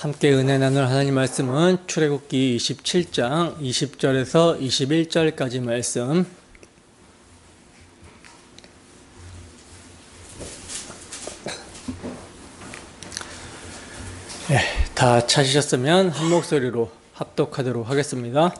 함께 은혜 나눌 하나님 말씀은 출애굽기 27장 20절에서 21절까지 말씀. 다 찾으셨으면 한 목소리로 합독하도록 하겠습니다.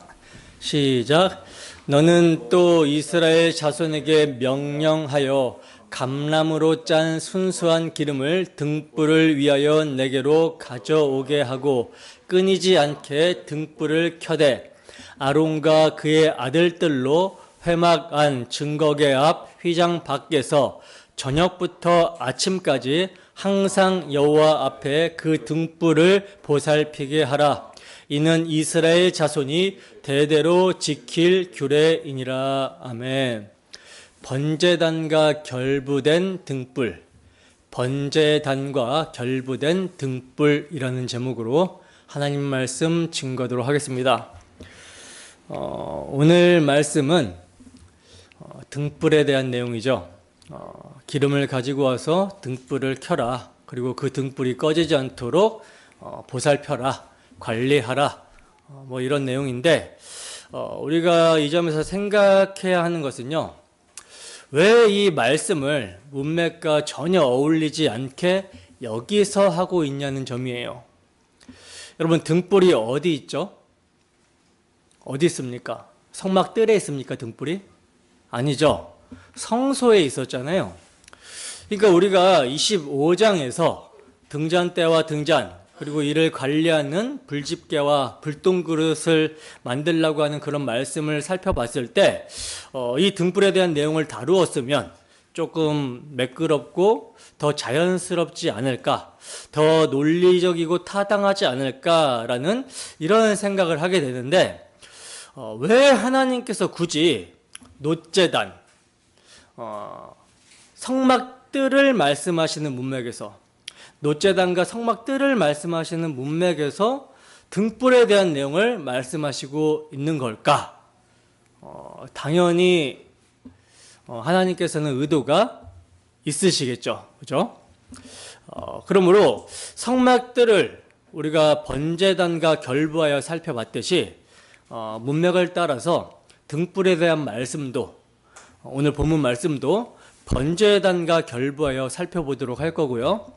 시작. 너는 또 이스라엘 자손에게 명령하여 감람으로 짠 순수한 기름을 등불을 위하여 내게로 가져오게 하고 끊이지 않게 등불을 켜되 아론과 그의 아들들로 회막 안 증거계 앞 휘장 밖에서 저녁부터 아침까지 항상 여호와 앞에 그 등불을 보살피게 하라. 이는 이스라엘 자손이 대대로 지킬 규례이니라. 아멘. 번제단과 결부된 등불, 번제단과 결부된 등불이라는 제목으로 하나님 말씀 증거하도록 하겠습니다. 오늘 말씀은 등불에 대한 내용이죠. 기름을 가지고 와서 등불을 켜라. 그리고 그 등불이 꺼지지 않도록 보살펴라, 관리하라. 뭐 이런 내용인데, 우리가 이 점에서 생각해야 하는 것은요, 왜 이 말씀을 문맥과 전혀 어울리지 않게 여기서 하고 있냐는 점이에요. 여러분, 등불이 어디 있죠? 어디 있습니까? 성막 뜰에 있습니까, 등불이? 아니죠. 성소에 있었잖아요. 그러니까 우리가 25장에서 등잔대와 등잔, 그리고 이를 관리하는 불집게와 불똥그릇을 만들려고 하는 그런 말씀을 살펴봤을 때, 이 등불에 대한 내용을 다루었으면 조금 매끄럽고 더 자연스럽지 않을까, 더 논리적이고 타당하지 않을까라는 이런 생각을 하게 되는데, 왜 하나님께서 굳이 놋제단, 성막뜰을 말씀하시는 문맥에서, 놋제단과 성막뜰을 말씀하시는 문맥에서 등불에 대한 내용을 말씀하시고 있는 걸까? 당연히 하나님께서는 의도가 있으시겠죠. 그죠? 그러므로 성막뜰을 우리가 번제단과 결부하여 살펴봤듯이 문맥을 따라서 등불에 대한 말씀도, 오늘 본문 말씀도 번제단과 결부하여 살펴보도록 할 거고요.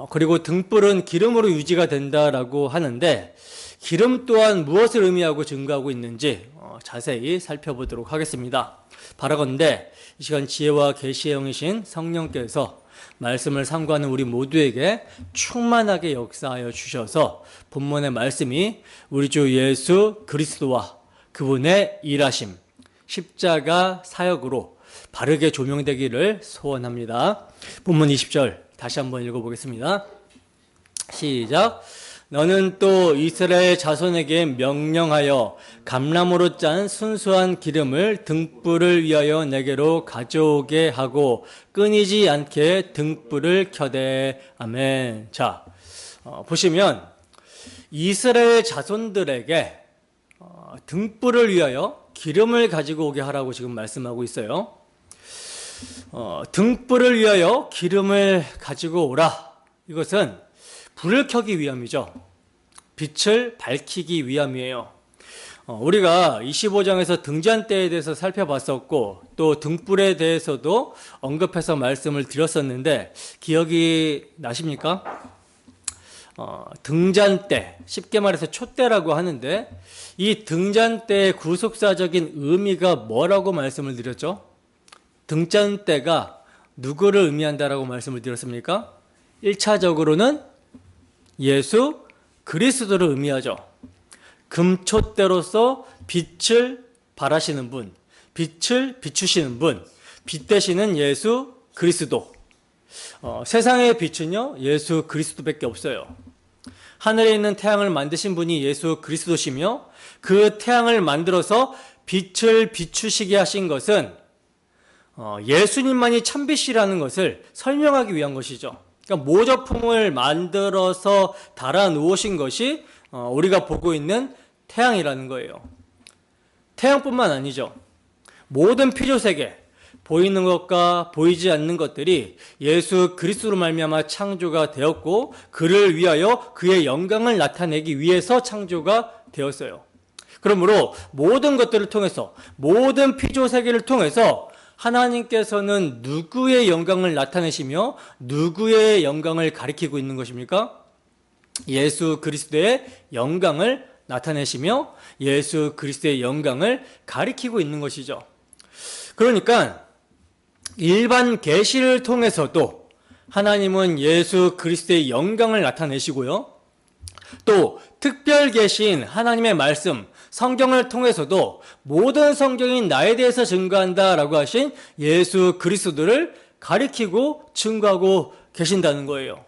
그리고 등불은 기름으로 유지가 된다라고 하는데, 기름 또한 무엇을 의미하고 증거하고 있는지 자세히 살펴보도록 하겠습니다. 바라건대 이 시간 지혜와 계시의 영이신 성령께서 말씀을 상고하는 우리 모두에게 충만하게 역사하여 주셔서 본문의 말씀이 우리 주 예수 그리스도와 그분의 일하심, 십자가 사역으로 바르게 조명되기를 소원합니다. 본문 20절 다시 한번 읽어보겠습니다. 시작. 너는 또 이스라엘 자손에게 명령하여 감람으로 짠 순수한 기름을 등불을 위하여 내게로 가져오게 하고 끊이지 않게 등불을 켜되. 아멘. 자, 보시면 이스라엘 자손들에게 등불을 위하여 기름을 가지고 오게 하라고 지금 말씀하고 있어요. 등불을 위하여 기름을 가지고 오라. 이것은 불을 켜기 위함이죠. 빛을 밝히기 위함이에요. 우리가 25장에서 등잔대에 대해서 살펴봤었고, 또 등불에 대해서도 언급해서 말씀을 드렸었는데, 기억이 나십니까? 등잔대, 쉽게 말해서 촛대라고 하는데, 이 등잔대의 구속사적인 의미가 뭐라고 말씀을 드렸죠? 등잔대가 누구를 의미한다라고 말씀을 드렸습니까? 1차적으로는 예수 그리스도를 의미하죠. 금촛대로서 빛을 발하시는 분, 빛을 비추시는 분, 빛 되시는 예수 그리스도. 세상의 빛은요, 예수 그리스도밖에 없어요. 하늘에 있는 태양을 만드신 분이 예수 그리스도시며, 그 태양을 만들어서 빛을 비추시게 하신 것은 예수님만이 참빛이라는 것을 설명하기 위한 것이죠. 그러니까 모조품을 만들어서 달아 놓으신 것이 우리가 보고 있는 태양이라는 거예요. 태양뿐만 아니죠. 모든 피조세계, 보이는 것과 보이지 않는 것들이 예수 그리스도로 말미암아 창조가 되었고 그를 위하여 그의 영광을 나타내기 위해서 창조가 되었어요. 그러므로 모든 것들을 통해서 모든 피조 세계를 통해서 하나님께서는 누구의 영광을 나타내시며 누구의 영광을 가리키고 있는 것입니까? 예수 그리스도의 영광을 나타내시며 예수 그리스도의 영광을 가리키고 있는 것이죠. 그러니까 일반 계시를 통해서도 하나님은 예수 그리스도의 영광을 나타내시고요. 또 특별 계시인 하나님의 말씀, 성경을 통해서도 모든 성경이 나에 대해서 증거한다라고 하신 예수 그리스도를 가리키고 증거하고 계신다는 거예요.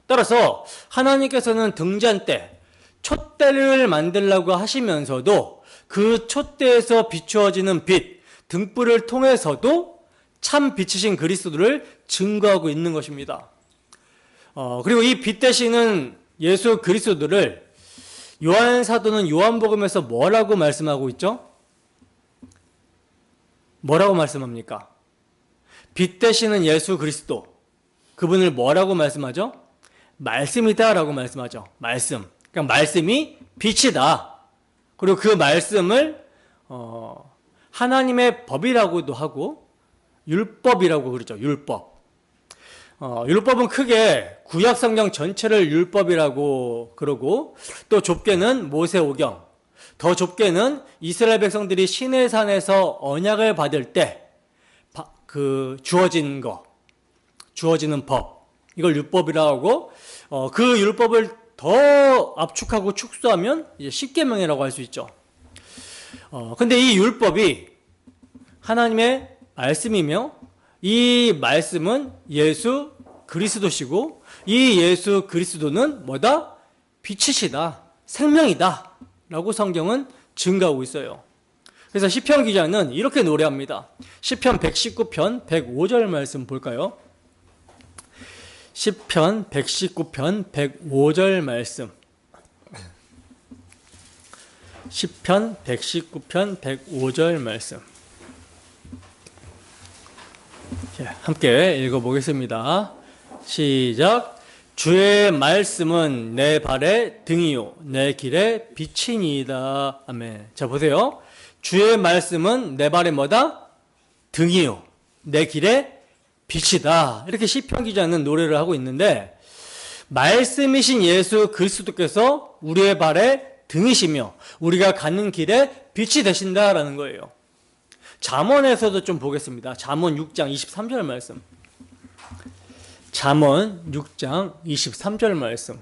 따라서 하나님께서는 등잔 때 촛대를 만들라고 하시면서도 그 촛대에서 비추어지는 빛, 등불을 통해서도 참 빛이신 그리스도를 증거하고 있는 것입니다. 그리고 이 빛 되시는 예수 그리스도를 요한 사도는 요한복음에서 뭐라고 말씀하고 있죠? 뭐라고 말씀합니까? 빛 되시는 예수 그리스도, 그분을 뭐라고 말씀하죠? 말씀이다 라고 말씀하죠. 말씀. 그러니까 말씀이 빛이다. 그리고 그 말씀을 하나님의 법이라고도 하고 율법이라고 그러죠. 율법. 율법은 크게 구약 성경 전체를 율법이라고 그러고 또 좁게는 모세오경, 더 좁게는 이스라엘 백성들이 시내산에서 언약을 받을 때 그 주어지는 법, 이걸 율법이라고 하고 그 율법을 더 압축하고 축소하면 이제 십계명이라고 할 수 있죠. 근데 이 율법이 하나님의 말씀이며 이 말씀은 예수 그리스도시고 이 예수 그리스도는 뭐다? 빛이시다, 생명이다 라고 성경은 증거하고 있어요. 그래서 시편 기자는 이렇게 노래합니다. 시편 119편 105절 말씀 볼까요? 시편 119편 105절 말씀. 시편 119편 105절 말씀. 함께 읽어보겠습니다. 시작. 주의 말씀은 내 발의 등이요 내 길의 빛이니이다. 아멘. 자, 보세요. 주의 말씀은 내 발의 뭐다? 등이요 내 길의 빛이다. 이렇게 시편 기자는 노래를 하고 있는데, 말씀이신 예수 그리스도께서 우리의 발의 등이시며 우리가 가는 길에 빛이 되신다라는 거예요. 잠언에서도 좀 보겠습니다. 잠언 6장 23절 말씀. 잠언 6장 23절 말씀.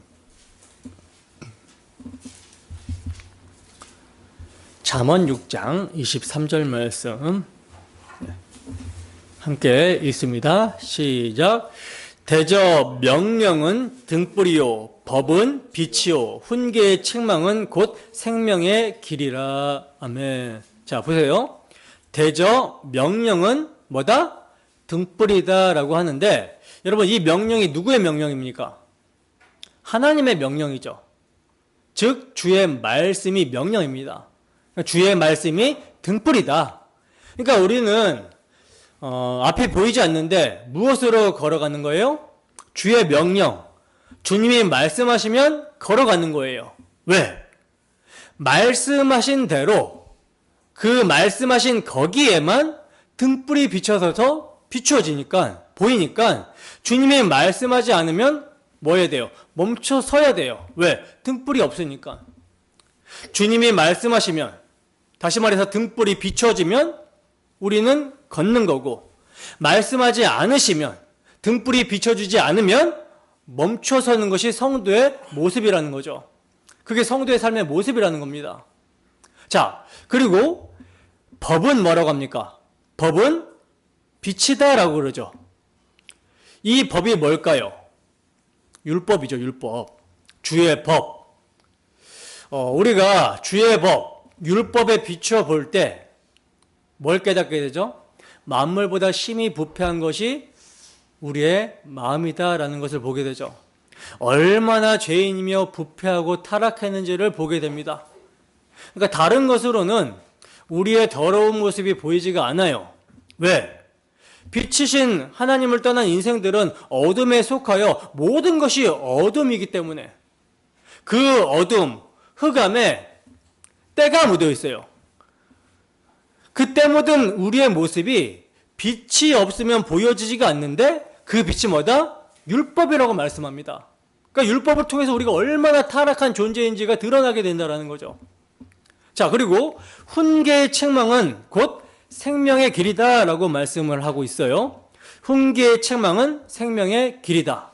잠언 6장 23절 말씀. 함께 읽습니다. 시작. 대저 명령은 등불이요 법은 빛이요 훈계의 책망은 곧 생명의 길이라. 아멘. 자, 보세요. 대저 명령은 뭐다? 등불이다 라고 하는데, 여러분 이 명령이 누구의 명령입니까? 하나님의 명령이죠. 즉 주의 말씀이 명령입니다. 주의 말씀이 등불이다. 그러니까 우리는 앞이 보이지 않는데 무엇으로 걸어가는 거예요? 주의 명령, 주님이 말씀하시면 걸어가는 거예요. 왜? 말씀하신 대로 그 말씀하신 거기에만 등불이 비춰서 비추어지니까, 보이니까 주님이 말씀하지 않으면 뭐 해야 돼요? 멈춰 서야 돼요. 왜? 등불이 없으니까. 주님이 말씀하시면, 다시 말해서 등불이 비춰지면 우리는 걷는 거고, 말씀하지 않으시면, 등불이 비춰주지 않으면 멈춰서는 것이 성도의 모습이라는 거죠. 그게 성도의 삶의 모습이라는 겁니다. 자, 그리고 법은 뭐라고 합니까? 법은 빛이다라고 그러죠. 이 법이 뭘까요? 율법이죠, 율법. 주의 법. 우리가 주의 법, 율법에 비추어 볼 때 뭘 깨닫게 되죠? 만물보다 심히 부패한 것이 우리의 마음이다라는 것을 보게 되죠. 얼마나 죄인이며 부패하고 타락했는지를 보게 됩니다. 그러니까 다른 것으로는 우리의 더러운 모습이 보이지가 않아요. 왜? 빛이신 하나님을 떠난 인생들은 어둠에 속하여 모든 것이 어둠이기 때문에 그 어둠, 흑암에 때가 묻어 있어요. 그때 묻은 우리의 모습이 빛이 없으면 보여지지가 않는데 그 빛이 뭐다? 율법이라고 말씀합니다. 그러니까 율법을 통해서 우리가 얼마나 타락한 존재인지가 드러나게 된다는 거죠. 자, 그리고 훈계의 책망은 곧 생명의 길이다 라고 말씀을 하고 있어요. 훈계의 책망은 생명의 길이다.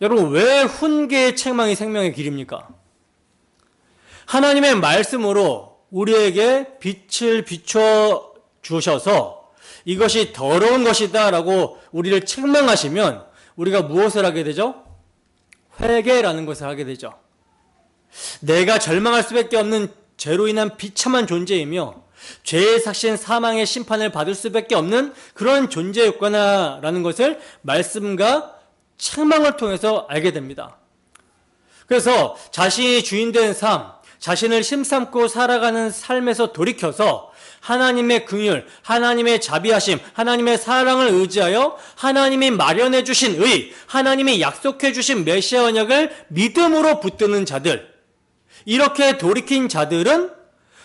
여러분, 왜 훈계의 책망이 생명의 길입니까? 하나님의 말씀으로 우리에게 빛을 비춰 주셔서 이것이 더러운 것이다 라고 우리를 책망하시면 우리가 무엇을 하게 되죠? 회개라는 것을 하게 되죠. 내가 절망할 수밖에 없는 죄로 인한 비참한 존재이며 죄의 삭신 사망의 심판을 받을 수밖에 없는 그런 존재였구나라는 것을 말씀과 책망을 통해서 알게 됩니다. 그래서 자신이 주인된 삶, 자신을 힘삼고 살아가는 삶에서 돌이켜서 하나님의 긍휼, 하나님의 자비하심, 하나님의 사랑을 의지하여 하나님이 마련해 주신 의, 하나님이 약속해 주신 메시아 언약을 믿음으로 붙드는 자들, 이렇게 돌이킨 자들은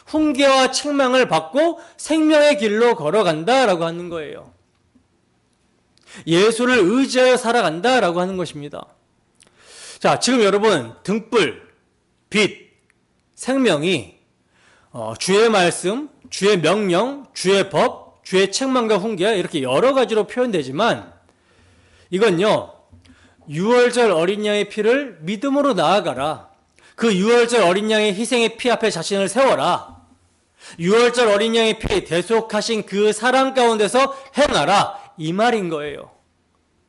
훈계와 책망을 받고 생명의 길로 걸어간다라고 하는 거예요. 예수를 의지하여 살아간다라고 하는 것입니다. 자, 지금 여러분 등불, 빛, 생명이 주의 말씀, 주의 명령, 주의 법, 주의 책망과 훈계 이렇게 여러 가지로 표현되지만 이건요, 유월절 어린 양의 피를 믿음으로 나아가라. 그 유월절 어린 양의 희생의 피 앞에 자신을 세워라. 유월절 어린 양의 피 대속하신 그 사랑 가운데서 행하라. 이 말인 거예요.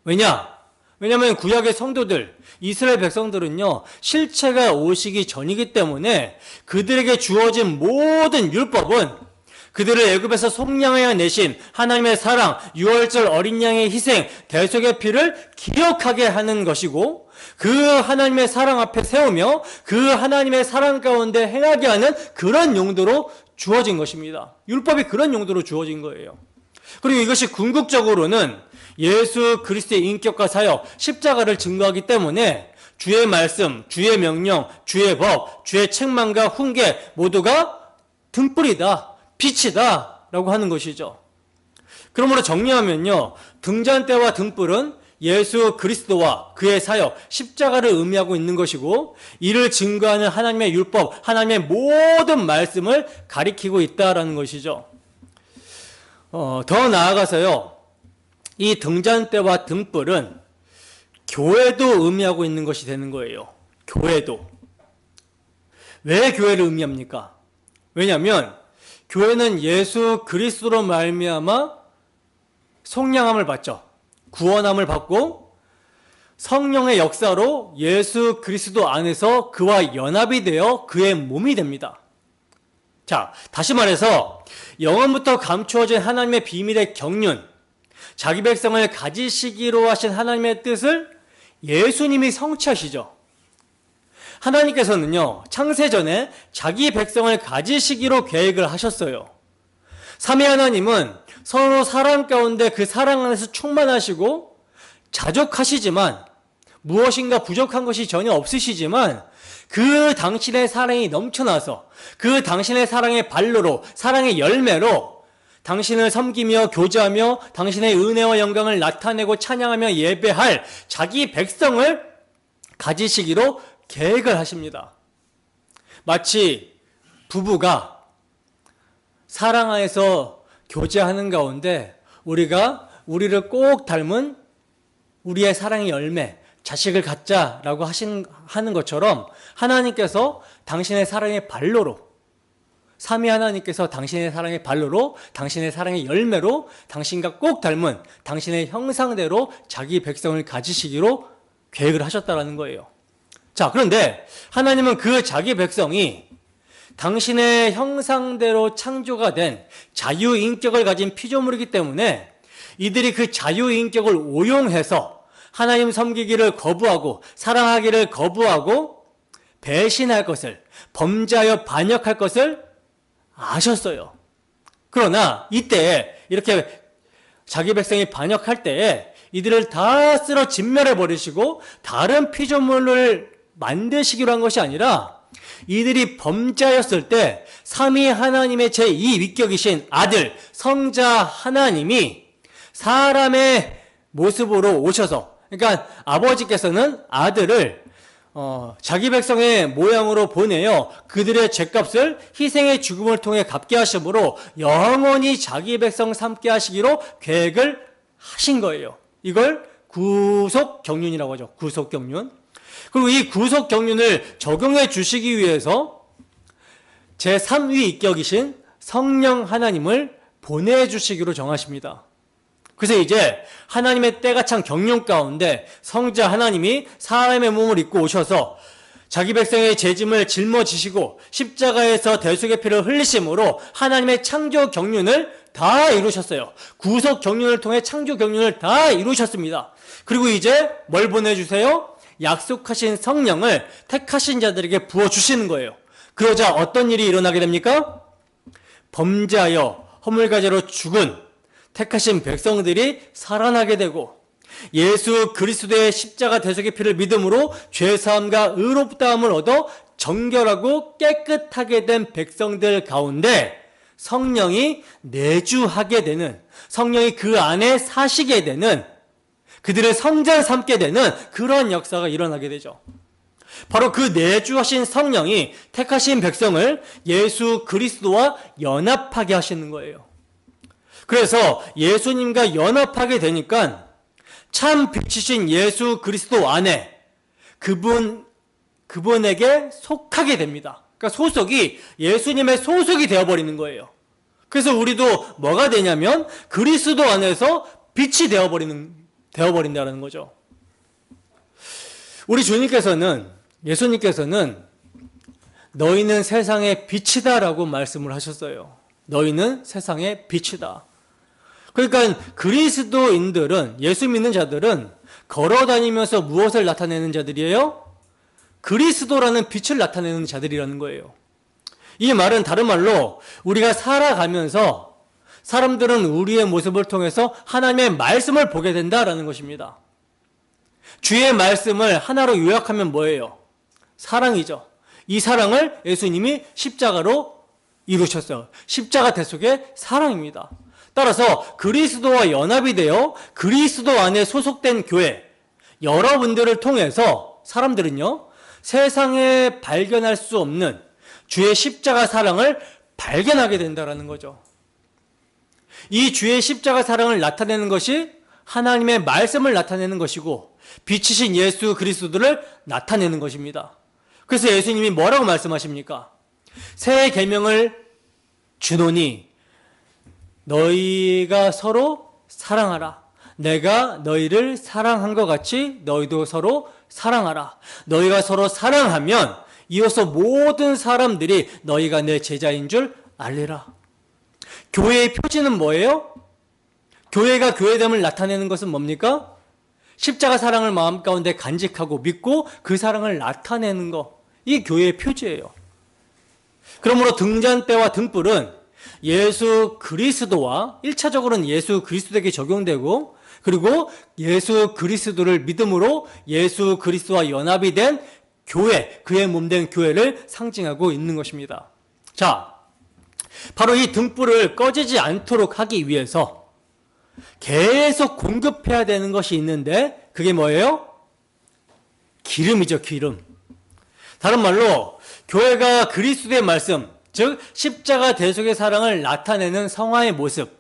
왜냐하면 구약의 성도들, 이스라엘 백성들은요, 실체가 오시기 전이기 때문에 그들에게 주어진 모든 율법은 그들을 애굽에서 속량하여 내신 하나님의 사랑, 유월절 어린 양의 희생, 대속의 피를 기억하게 하는 것이고 그 하나님의 사랑 앞에 세우며 그 하나님의 사랑 가운데 행하게 하는 그런 용도로 주어진 것입니다. 율법이 그런 용도로 주어진 거예요. 그리고 이것이 궁극적으로는 예수 그리스도의 인격과 사역, 십자가를 증거하기 때문에 주의 말씀, 주의 명령, 주의 법, 주의 책망과 훈계 모두가 등불이다, 빛이다 라고 하는 것이죠. 그러므로 정리하면요, 등잔대와 등불은 예수 그리스도와 그의 사역, 십자가를 의미하고 있는 것이고 이를 증거하는 하나님의 율법, 하나님의 모든 말씀을 가리키고 있다라는 것이죠. 더 나아가서요, 이 등잔대와 등불은 교회도 의미하고 있는 것이 되는 거예요. 교회도. 왜 교회를 의미합니까? 왜냐하면 교회는 예수 그리스도로 말미암아 속량함을 받죠. 구원함을 받고 성령의 역사로 예수 그리스도 안에서 그와 연합이 되어 그의 몸이 됩니다. 자, 다시 말해서 영원부터 감추어진 하나님의 비밀의 경륜, 자기 백성을 가지시기로 하신 하나님의 뜻을 예수님이 성취하시죠. 하나님께서는요, 창세전에 자기 백성을 가지시기로 계획을 하셨어요. 삼위 하나님은 서로 사랑 가운데 그 사랑 안에서 충만하시고 자족하시지만 무엇인가 부족한 것이 전혀 없으시지만 그 당신의 사랑이 넘쳐나서 그 당신의 사랑의 발로로, 사랑의 열매로 당신을 섬기며 교제하며 당신의 은혜와 영광을 나타내고 찬양하며 예배할 자기 백성을 가지시기로 계획을 하십니다. 마치 부부가 사랑 안에서 교제하는 가운데 우리가 우리를 꼭 닮은 우리의 사랑의 열매, 자식을 갖자라고 하는 것처럼 하나님께서 당신의 사랑의 발로로, 삼위 하나님께서 당신의 사랑의 발로로, 당신의 사랑의 열매로 당신과 꼭 닮은 당신의 형상대로 자기 백성을 가지시기로 계획을 하셨다는 거예요. 자, 그런데 하나님은 그 자기 백성이 당신의 형상대로 창조가 된 자유인격을 가진 피조물이기 때문에 이들이 그 자유인격을 오용해서 하나님 섬기기를 거부하고 사랑하기를 거부하고 배신할 것을, 범죄하여 반역할 것을 아셨어요. 그러나 이때 이렇게 자기 백성이 반역할 때에 이들을 다 쓸어 진멸해 버리시고 다른 피조물을 만드시기로 한 것이 아니라 이들이 범죄하였을 때 삼위 하나님의 제2위격이신 아들 성자 하나님이 사람의 모습으로 오셔서, 그러니까 아버지께서는 아들을 자기 백성의 모양으로 보내어 그들의 죄값을 희생의 죽음을 통해 갚게 하심으로 영원히 자기 백성 삼게 하시기로 계획을 하신 거예요. 이걸 구속경륜이라고 하죠. 구속경륜. 그리고 이 구속경륜을 적용해 주시기 위해서 제3위격이신 성령 하나님을 보내주시기로 정하십니다. 그래서 이제 하나님의 때가 찬 경륜 가운데 성자 하나님이 사람의 몸을 입고 오셔서 자기 백성의 죄짐을 짊어지시고 십자가에서 대속의 피를 흘리심으로 하나님의 창조 경륜을 다 이루셨어요. 구속 경륜을 통해 창조 경륜을 다 이루셨습니다. 그리고 이제 뭘 보내주세요? 약속하신 성령을 택하신 자들에게 부어주시는 거예요. 그러자 어떤 일이 일어나게 됩니까? 범죄하여 허물가지로 죽은 택하신 백성들이 살아나게 되고 예수 그리스도의 십자가 대속의 피를 믿음으로 죄사함과 의롭다함을 얻어 정결하고 깨끗하게 된 백성들 가운데 성령이 내주하게 되는, 성령이 그 안에 사시게 되는, 그들의 성자를 삼게 되는 그런 역사가 일어나게 되죠. 바로 그 내주하신 성령이 택하신 백성을 예수 그리스도와 연합하게 하시는 거예요. 그래서 예수님과 연합하게 되니까 참 빛이신 예수 그리스도 안에 그분에게 속하게 됩니다. 그러니까 소속이 예수님의 소속이 되어버리는 거예요. 그래서 우리도 뭐가 되냐면 그리스도 안에서 빛이 되어버린다는 거죠. 우리 주님께서는, 예수님께서는 너희는 세상의 빛이다라고 말씀을 하셨어요. 너희는 세상의 빛이다. 그러니까 그리스도인들은, 예수 믿는 자들은 걸어다니면서 무엇을 나타내는 자들이에요? 그리스도라는 빛을 나타내는 자들이라는 거예요. 이 말은 다른 말로 우리가 살아가면서 사람들은 우리의 모습을 통해서 하나님의 말씀을 보게 된다라는 것입니다. 주의 말씀을 하나로 요약하면 뭐예요? 사랑이죠. 이 사랑을 예수님이 십자가로 이루셨어요. 십자가 대속의 사랑입니다. 따라서 그리스도와 연합이 되어 그리스도 안에 소속된 교회, 여러분들을 통해서 사람들은요, 세상에 발견할 수 없는 주의 십자가 사랑을 발견하게 된다는 거죠. 이 주의 십자가 사랑을 나타내는 것이 하나님의 말씀을 나타내는 것이고 빛이신 예수 그리스도를 나타내는 것입니다. 그래서 예수님이 뭐라고 말씀하십니까? 새 계명을 주노니 너희가 서로 사랑하라. 내가 너희를 사랑한 것 같이 너희도 서로 사랑하라. 너희가 서로 사랑하면 이어서 모든 사람들이 너희가 내 제자인 줄 알리라. 교회의 표지는 뭐예요? 교회가 교회됨을 나타내는 것은 뭡니까? 십자가 사랑을 마음 가운데 간직하고 믿고 그 사랑을 나타내는 것. 이 교회의 표지예요. 그러므로 등잔대와 등불은 예수 그리스도와 1차적으로는 예수 그리스도에게 적용되고, 그리고 예수 그리스도를 믿음으로 예수 그리스도와 연합이 된 교회, 그의 몸된 교회를 상징하고 있는 것입니다. 자, 바로 이 등불을 꺼지지 않도록 하기 위해서 계속 공급해야 되는 것이 있는데 그게 뭐예요? 기름이죠, 기름. 다른 말로 교회가 그리스도의 말씀, 즉 십자가 대속의 사랑을 나타내는 성화의 모습,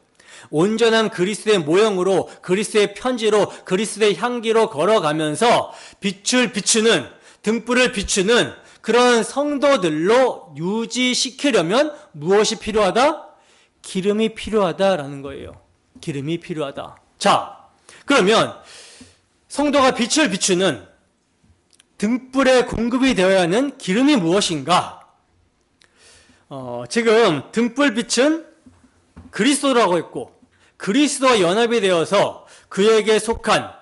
온전한 그리스도의 모형으로, 그리스도의 편지로, 그리스도의 향기로 걸어가면서 빛을 비추는, 등불을 비추는 그런 성도들로 유지시키려면 무엇이 필요하다? 기름이 필요하다라는 거예요. 기름이 필요하다. 자, 그러면 성도가 빛을 비추는 등불에 공급이 되어야 하는 기름이 무엇인가? 지금 등불빛은 그리스도라고 했고, 그리스도와 연합이 되어서 그에게 속한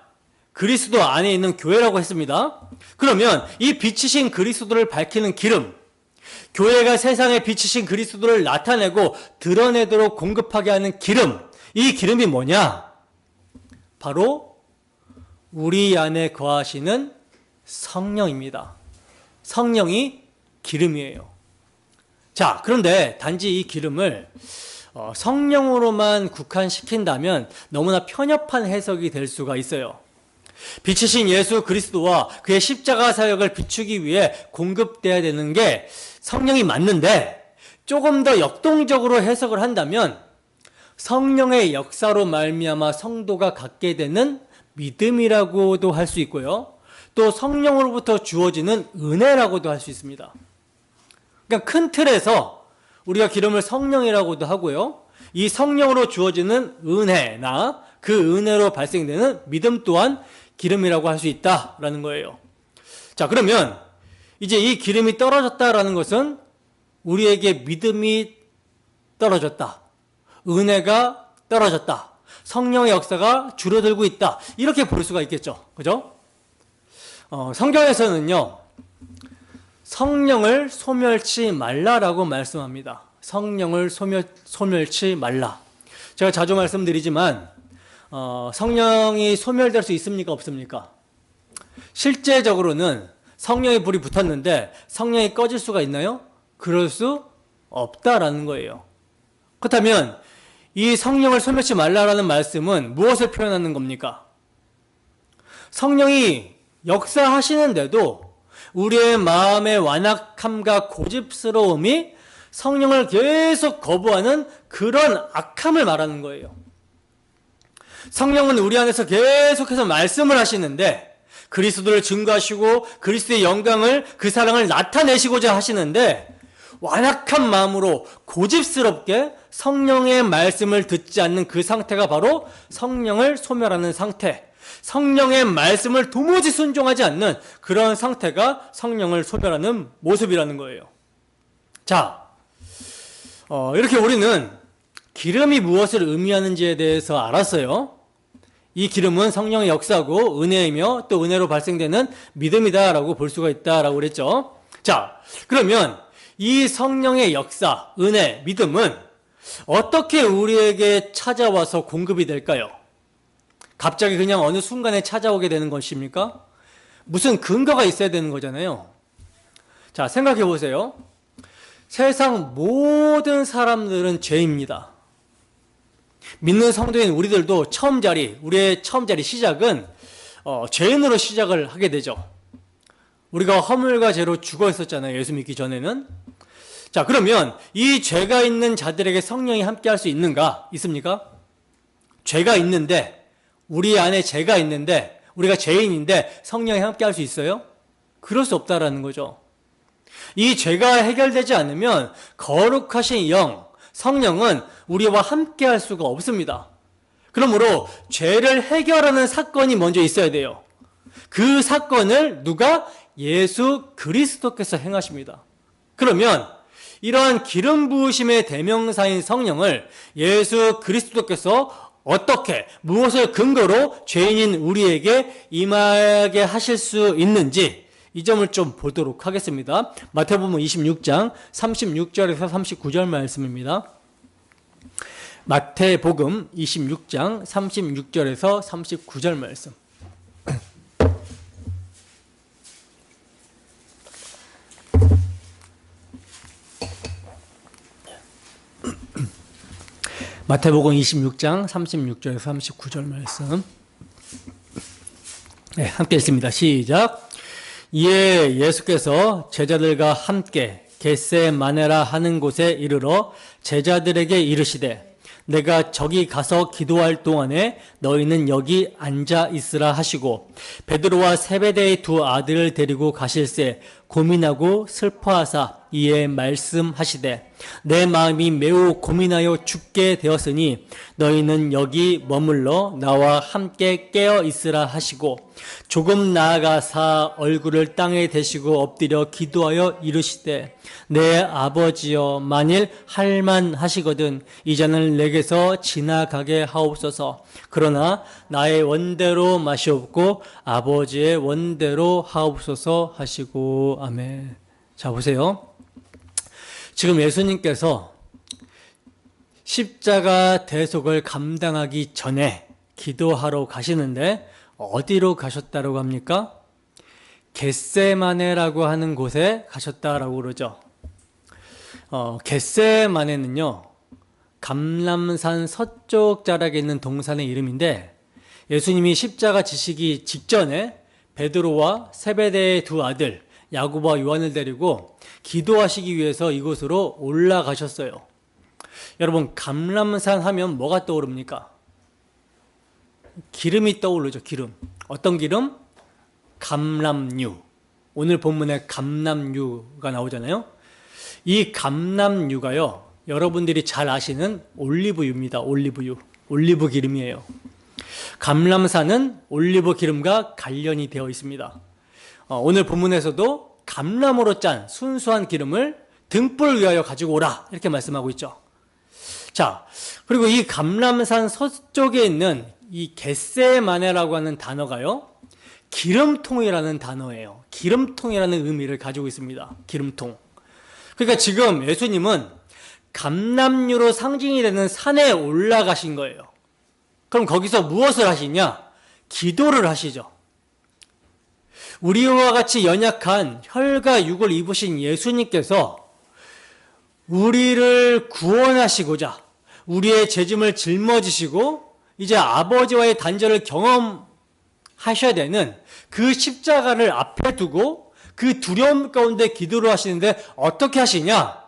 그리스도 안에 있는 교회라고 했습니다. 그러면 이 빛이신 그리스도를 밝히는 기름, 교회가 세상에 빛이신 그리스도를 나타내고 드러내도록 공급하게 하는 기름, 이 기름이 뭐냐? 바로 우리 안에 거하시는 성령입니다. 성령이 기름이에요. 자, 그런데 단지 이 기름을 성령으로만 국한시킨다면 너무나 편협한 해석이 될 수가 있어요. 빛이신 예수 그리스도와 그의 십자가 사역을 비추기 위해 공급돼야 되는 게 성령이 맞는데, 조금 더 역동적으로 해석을 한다면 성령의 역사로 말미암아 성도가 갖게 되는 믿음이라고도 할 수 있고요, 또 성령으로부터 주어지는 은혜라고도 할 수 있습니다. 그러니까 큰 틀에서 우리가 기름을 성령이라고도 하고요, 이 성령으로 주어지는 은혜나 그 은혜로 발생되는 믿음 또한 기름이라고 할 수 있다라는 거예요. 자, 그러면 이제 이 기름이 떨어졌다라는 것은 우리에게 믿음이 떨어졌다, 은혜가 떨어졌다, 성령의 역사가 줄어들고 있다, 이렇게 볼 수가 있겠죠. 그죠? 성경에서는요, 성령을 소멸치 말라라고 말씀합니다. 성령을 소멸치 말라. 제가 자주 말씀드리지만 성령이 소멸될 수 있습니까? 없습니까? 실제적으로는 성령의 불이 붙었는데 성령이 꺼질 수가 있나요? 그럴 수 없다라는 거예요. 그렇다면 이 성령을 소멸치 말라라는 말씀은 무엇을 표현하는 겁니까? 성령이 역사하시는데도 우리의 마음의 완악함과 고집스러움이 성령을 계속 거부하는 그런 악함을 말하는 거예요. 성령은 우리 안에서 계속해서 말씀을 하시는데, 그리스도를 증거하시고 그리스도의 영광을, 그 사랑을 나타내시고자 하시는데, 완악한 마음으로 고집스럽게 성령의 말씀을 듣지 않는 그 상태가 바로 성령을 소멸하는 상태, 성령의 말씀을 도무지 순종하지 않는 그런 상태가 성령을 소멸하는 모습이라는 거예요. 자, 이렇게 우리는 기름이 무엇을 의미하는지에 대해서 알았어요. 이 기름은 성령의 역사고 은혜이며 또 은혜로 발생되는 믿음이다라고 볼 수가 있다라고 그랬죠. 자, 그러면 이 성령의 역사, 은혜, 믿음은 어떻게 우리에게 찾아와서 공급이 될까요? 갑자기 그냥 어느 순간에 찾아오게 되는 것입니까? 무슨 근거가 있어야 되는 거잖아요. 자, 생각해 보세요. 세상 모든 사람들은 죄입니다. 믿는 성도인 우리들도 우리의 처음 자리 시작은 죄인으로 시작을 하게 되죠. 우리가 허물과 죄로 죽어 있었잖아요, 예수 믿기 전에는. 자, 그러면 이 죄가 있는 자들에게 성령이 함께 할 수 있습니까? 죄가 있는데, 우리 안에 죄가 있는데, 우리가 죄인인데 성령이 함께 할 수 있어요? 그럴 수 없다라는 거죠. 이 죄가 해결되지 않으면 거룩하신 영, 성령은 우리와 함께 할 수가 없습니다. 그러므로 죄를 해결하는 사건이 먼저 있어야 돼요. 그 사건을 누가? 예수 그리스도께서 행하십니다. 그러면 이러한 기름 부으심의 대명사인 성령을 예수 그리스도께서 어떻게, 무엇을 근거로 죄인인 우리에게 임하게 하실 수 있는지, 이 점을 좀 보도록 하겠습니다. 마태복음 26장 36절에서 39절 말씀입니다. 마태복음 26장 36절에서 39절 말씀. 마태복음 26장 36절에서 39절 말씀. 네, 함께 읽습니다. 시작. 이에 예수께서 제자들과 함께 겟세마네라 하는 곳에 이르러 제자들에게 이르시되, 내가 저기 가서 기도할 동안에 너희는 여기 앉아 있으라 하시고, 베드로와 세베대의 두 아들을 데리고 가실새 고민하고 슬퍼하사 이에 말씀하시되, 내 마음이 매우 고민하여 죽게 되었으니 너희는 여기 머물러 나와 함께 깨어 있으라 하시고, 조금 나아가사 얼굴을 땅에 대시고 엎드려 기도하여 이르시되, 내 아버지여, 만일 할만하시거든 이 잔을 내게서 지나가게 하옵소서. 그러나 나의 원대로 마시옵고 아버지의 원대로 하옵소서 하시고. 아멘. 자, 보세요. 지금 예수님께서 십자가 대속을 감당하기 전에 기도하러 가시는데 어디로 가셨다고 합니까? 겟세마네라고 하는 곳에 가셨다라고 그러죠. 겟세마네는요, 감람산 서쪽 자락에 있는 동산의 이름인데, 예수님이 십자가 지시기 직전에 베드로와 세베대의 두 아들 야고보와 요한을 데리고 기도하시기 위해서 이곳으로 올라가셨어요. 여러분, 감람산 하면 뭐가 떠오릅니까? 기름이 떠오르죠. 기름. 어떤 기름? 감람유. 오늘 본문에 감람유가 나오잖아요. 이 감람유가요, 여러분들이 잘 아시는 올리브유입니다. 올리브유. 올리브 기름이에요. 감람산은 올리브 기름과 관련이 되어 있습니다. 오늘 본문에서도 감람으로 짠 순수한 기름을 등불을 위하여 가지고 오라, 이렇게 말씀하고 있죠. 자, 그리고 이 감람산 서쪽에 있는 이 겟세마네라고 하는 단어가요, 기름통이라는 단어예요. 기름통이라는 의미를 가지고 있습니다. 기름통. 그러니까 지금 예수님은 감람유로 상징이 되는 산에 올라가신 거예요. 그럼 거기서 무엇을 하시냐? 기도를 하시죠. 우리와 같이 연약한 혈과 육을 입으신 예수님께서 우리를 구원하시고자 우리의 죄짐을 짊어지시고 이제 아버지와의 단절을 경험하셔야 되는 그 십자가를 앞에 두고 그 두려움 가운데 기도를 하시는데 어떻게 하시냐?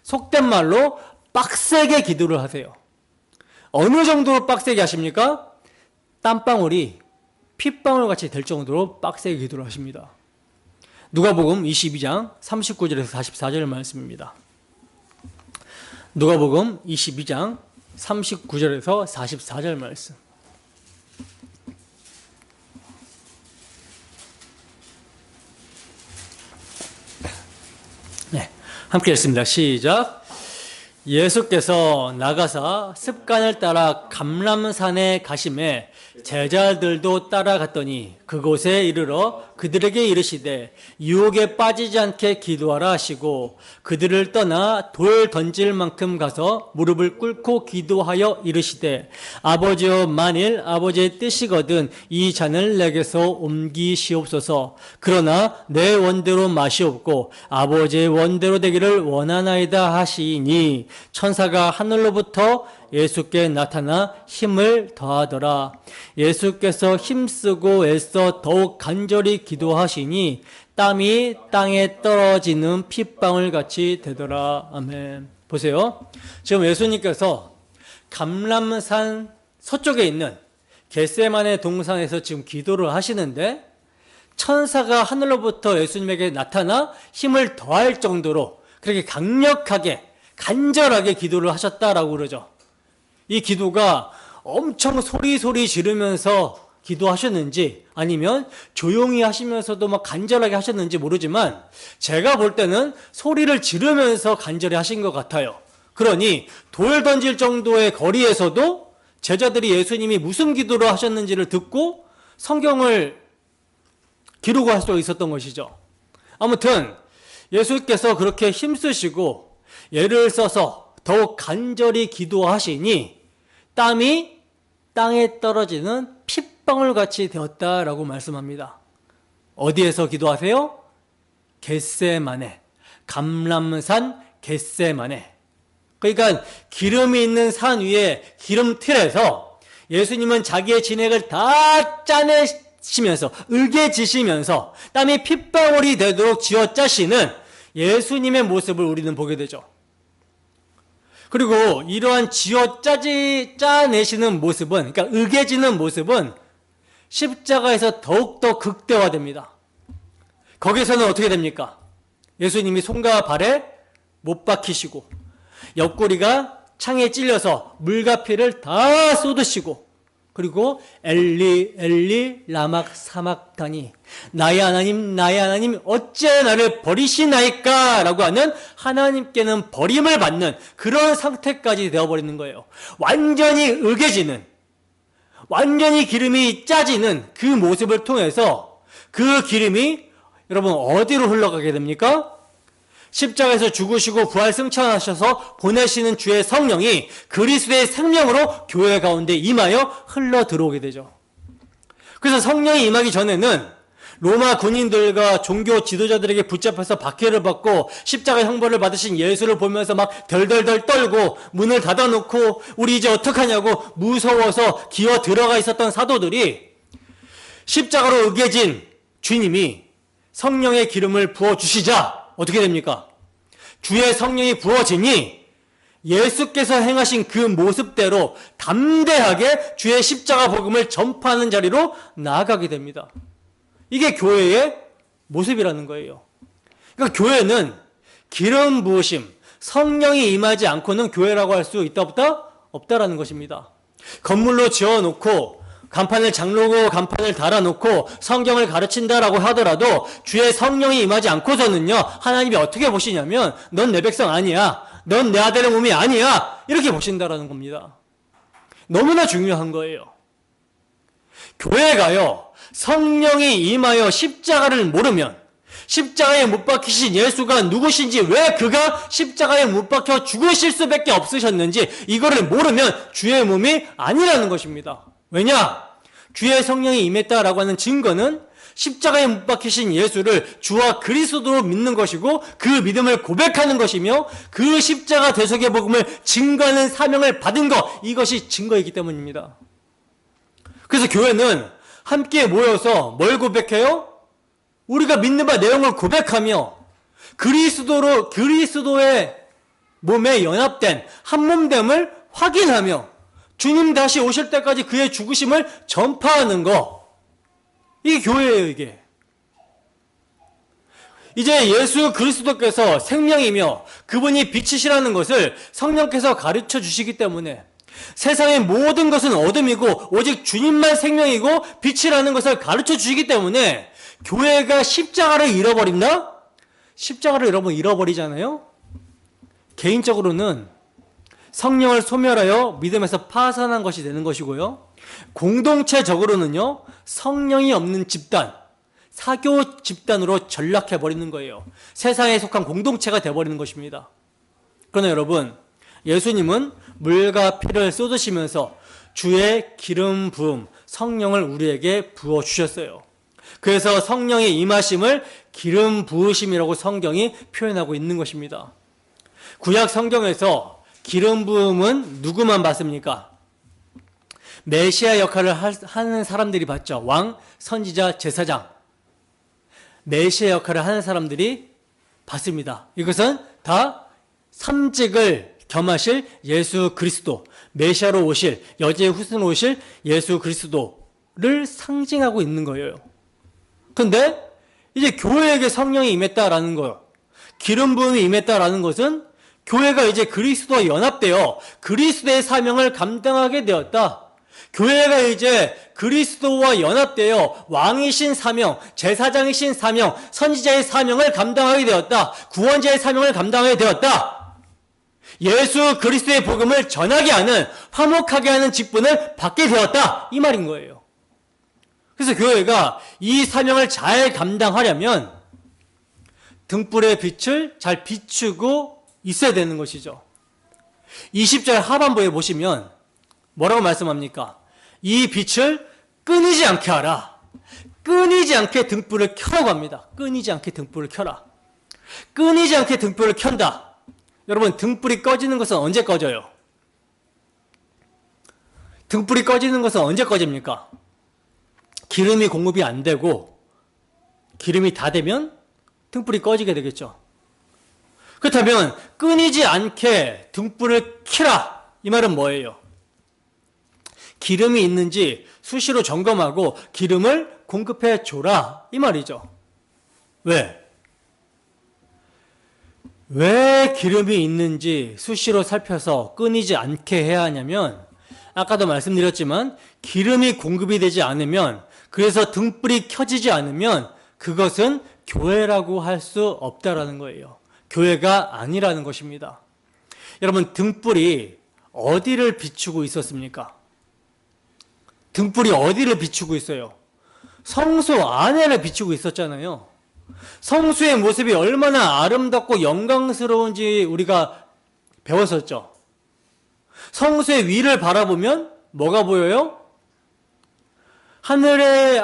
속된 말로 빡세게 기도를 하세요. 어느 정도로 빡세게 하십니까? 땀방울이 핏방울 같이 될 정도로 빡세게 기도를 하십니다. 누가복음 22장 39절에서 44절 말씀입니다. 누가복음 22장 39절에서 44절 말씀. 네, 함께 읽습니다. 시작. 예수께서 나가사 습관을 따라 감람산에 가심에 제자들도 따라갔더니 그곳에 이르러 그들에게 이르시되 유혹에 빠지지 않게 기도하라 하시고 그들을 떠나 돌 던질 만큼 가서 무릎을 꿇고 기도하여 이르시되 아버지여, 만일 아버지의 뜻이거든 이 잔을 내게서 옮기시옵소서. 그러나 내 원대로 마시옵고 아버지의 원대로 되기를 원하나이다 하시니 천사가 하늘로부터 예수께 나타나 힘을 더하더라. 예수께서 힘쓰고 애써 더욱 간절히 기도하시니 땀이 땅에 떨어지는 핏방울 같이 되더라. 아멘. 보세요. 지금 예수님께서 감람산 서쪽에 있는 겟세마네 동산에서 지금 기도를 하시는데 천사가 하늘로부터 예수님에게 나타나 힘을 더할 정도로 그렇게 강력하게 간절하게 기도를 하셨다라고 그러죠. 이 기도가 엄청 소리 지르면서 기도하셨는지 아니면 조용히 하시면서도 막 간절하게 하셨는지 모르지만 제가 볼 때는 소리를 지르면서 간절히 하신 것 같아요. 그러니 돌 던질 정도의 거리에서도 제자들이 예수님이 무슨 기도를 하셨는지를 듣고 성경을 기록할 수 있었던 것이죠. 아무튼 예수께서 그렇게 힘쓰시고 예를 써서 더욱 간절히 기도하시니 땀이 땅에 떨어지는 핏방울 같이 되었다라고 말씀합니다. 어디에서 기도하세요? 겟세마네, 감람산 겟세마네. 그러니까 기름이 있는 산 위에 기름 틀에서 예수님은 자기의 진액을 다 짜내시면서 을개지시면서 땀이 핏방울이 되도록 쥐어짜시는 예수님의 모습을 우리는 보게 되죠. 그리고 이러한 짜내시는 모습은, 그러니까 으개지는 모습은 십자가에서 더욱더 극대화됩니다. 거기서는 어떻게 됩니까? 예수님이 손과 발에 못 박히시고 옆구리가 창에 찔려서 물과 피를 다 쏟으시고 그리고 엘리 엘리 라막 사막다니 나의 하나님 어찌 나를 버리시나이까 라고 하는 하나님께는 버림을 받는 그런 상태까지 되어버리는 거예요. 완전히 으개지는, 완전히 기름이 짜지는 그 모습을 통해서 그 기름이 여러분 어디로 흘러가게 됩니까? 십자가에서 죽으시고 부활 승천하셔서 보내시는 주의 성령이 그리스도의 생명으로 교회 가운데 임하여 흘러 들어오게 되죠. 그래서 성령이 임하기 전에는 로마 군인들과 종교 지도자들에게 붙잡혀서 박해를 받고 십자가 형벌을 받으신 예수를 보면서 막 덜덜덜 떨고 문을 닫아놓고 우리 이제 어떡하냐고 무서워서 기어 들어가 있었던 사도들이 십자가로 으개진 주님이 성령의 기름을 부어주시자 어떻게 됩니까? 주의 성령이 부어지니 예수께서 행하신 그 모습대로 담대하게 주의 십자가 복음을 전파하는 자리로 나아가게 됩니다. 이게 교회의 모습이라는 거예요. 그러니까 교회는 기름 부으심, 성령이 임하지 않고는 교회라고 할 수 있다 없다? 없다라는 것입니다. 건물로 지어놓고 간판을 장로고 간판을 달아놓고 성경을 가르친다라고 하더라도 주의 성령이 임하지 않고서는요, 하나님이 어떻게 보시냐면 넌 내 백성 아니야, 넌 내 아들의 몸이 아니야, 이렇게 보신다라는 겁니다. 너무나 중요한 거예요. 교회가요, 성령이 임하여 십자가를 모르면, 십자가에 못 박히신 예수가 누구신지, 왜 그가 십자가에 못 박혀 죽으실 수밖에 없으셨는지 이거를 모르면 주의 몸이 아니라는 것입니다. 왜냐? 주의 성령이 임했다라고 하는 증거는 십자가에 못 박히신 예수를 주와 그리스도로 믿는 것이고 그 믿음을 고백하는 것이며 그 십자가 대속의 복음을 증거하는 사명을 받은 것, 이것이 증거이기 때문입니다. 그래서 교회는 함께 모여서 뭘 고백해요? 우리가 믿는 바 내용을 고백하며 그리스도의 몸에 연합된 한몸됨을 확인하며 주님 다시 오실 때까지 그의 죽으심을 전파하는 거, 이게 교회예요. 이게 이제 예수 그리스도께서 생명이며 그분이 빛이시라는 것을 성령께서 가르쳐 주시기 때문에 세상의 모든 것은 어둠이고 오직 주님만 생명이고 빛이라는 것을 가르쳐 주시기 때문에 교회가 십자가를 잃어버린다? 십자가를 여러분 잃어버리잖아요. 개인적으로는 성령을 소멸하여 믿음에서 파산한 것이 되는 것이고요, 공동체적으로는요, 성령이 없는 집단, 사교 집단으로 전락해버리는 거예요. 세상에 속한 공동체가 되어버리는 것입니다. 그러나 여러분, 예수님은 물과 피를 쏟으시면서 주의 기름 부음, 성령을 우리에게 부어주셨어요. 그래서 성령의 임하심을 기름 부으심이라고 성경이 표현하고 있는 것입니다. 구약 성경에서 기름 부음은 누구만 받습니까? 메시아 역할을 하는 사람들이 받죠. 왕, 선지자, 제사장. 메시아 역할을 하는 사람들이 받습니다. 이것은 다 삼직을 겸하실 예수 그리스도, 메시아로 오실, 여지의 후손으로 오실 예수 그리스도를 상징하고 있는 거예요. 근데 이제 교회에게 성령이 임했다라는 거예요. 기름 부음이 임했다라는 것은 교회가 이제 그리스도와 연합되어 그리스도의 사명을 감당하게 되었다. 교회가 이제 그리스도와 연합되어 왕이신 사명, 제사장이신 사명, 선지자의 사명을 감당하게 되었다. 구원자의 사명을 감당하게 되었다. 예수 그리스도의 복음을 전하게 하는, 화목하게 하는 직분을 받게 되었다, 이 말인 거예요. 그래서 교회가 이 사명을 잘 감당하려면 등불의 빛을 잘 비추고 있어야 되는 것이죠. 20절 하반부에 보시면 뭐라고 말씀합니까? 이 빛을 끊이지 않게 하라. 끊이지 않게 등불을 켜라고 합니다. 끊이지 않게 등불을 켜라. 끊이지 않게 등불을 켠다. 여러분, 등불이 꺼지는 것은 언제 꺼져요? 등불이 꺼지는 것은 언제 꺼집니까? 기름이 공급이 안 되고 기름이 다 되면 등불이 꺼지게 되겠죠. 그렇다면 끊이지 않게 등불을 켜라, 이 말은 뭐예요? 기름이 있는지 수시로 점검하고 기름을 공급해 줘라, 이 말이죠. 왜 기름이 있는지 수시로 살펴서 끊이지 않게 해야 하냐면, 아까도 말씀드렸지만 기름이 공급이 되지 않으면, 그래서 등불이 켜지지 않으면 그것은 교회라고 할 수 없다라는 거예요. 교회가 아니라는 것입니다. 여러분, 등불이 어디를 비추고 있었습니까? 등불이 어디를 비추고 있어요? 성소 안에를 비추고 있었잖아요. 성수의 모습이 얼마나 아름답고 영광스러운지 우리가 배웠었죠. 성수의 위를 바라보면 뭐가 보여요? 하늘이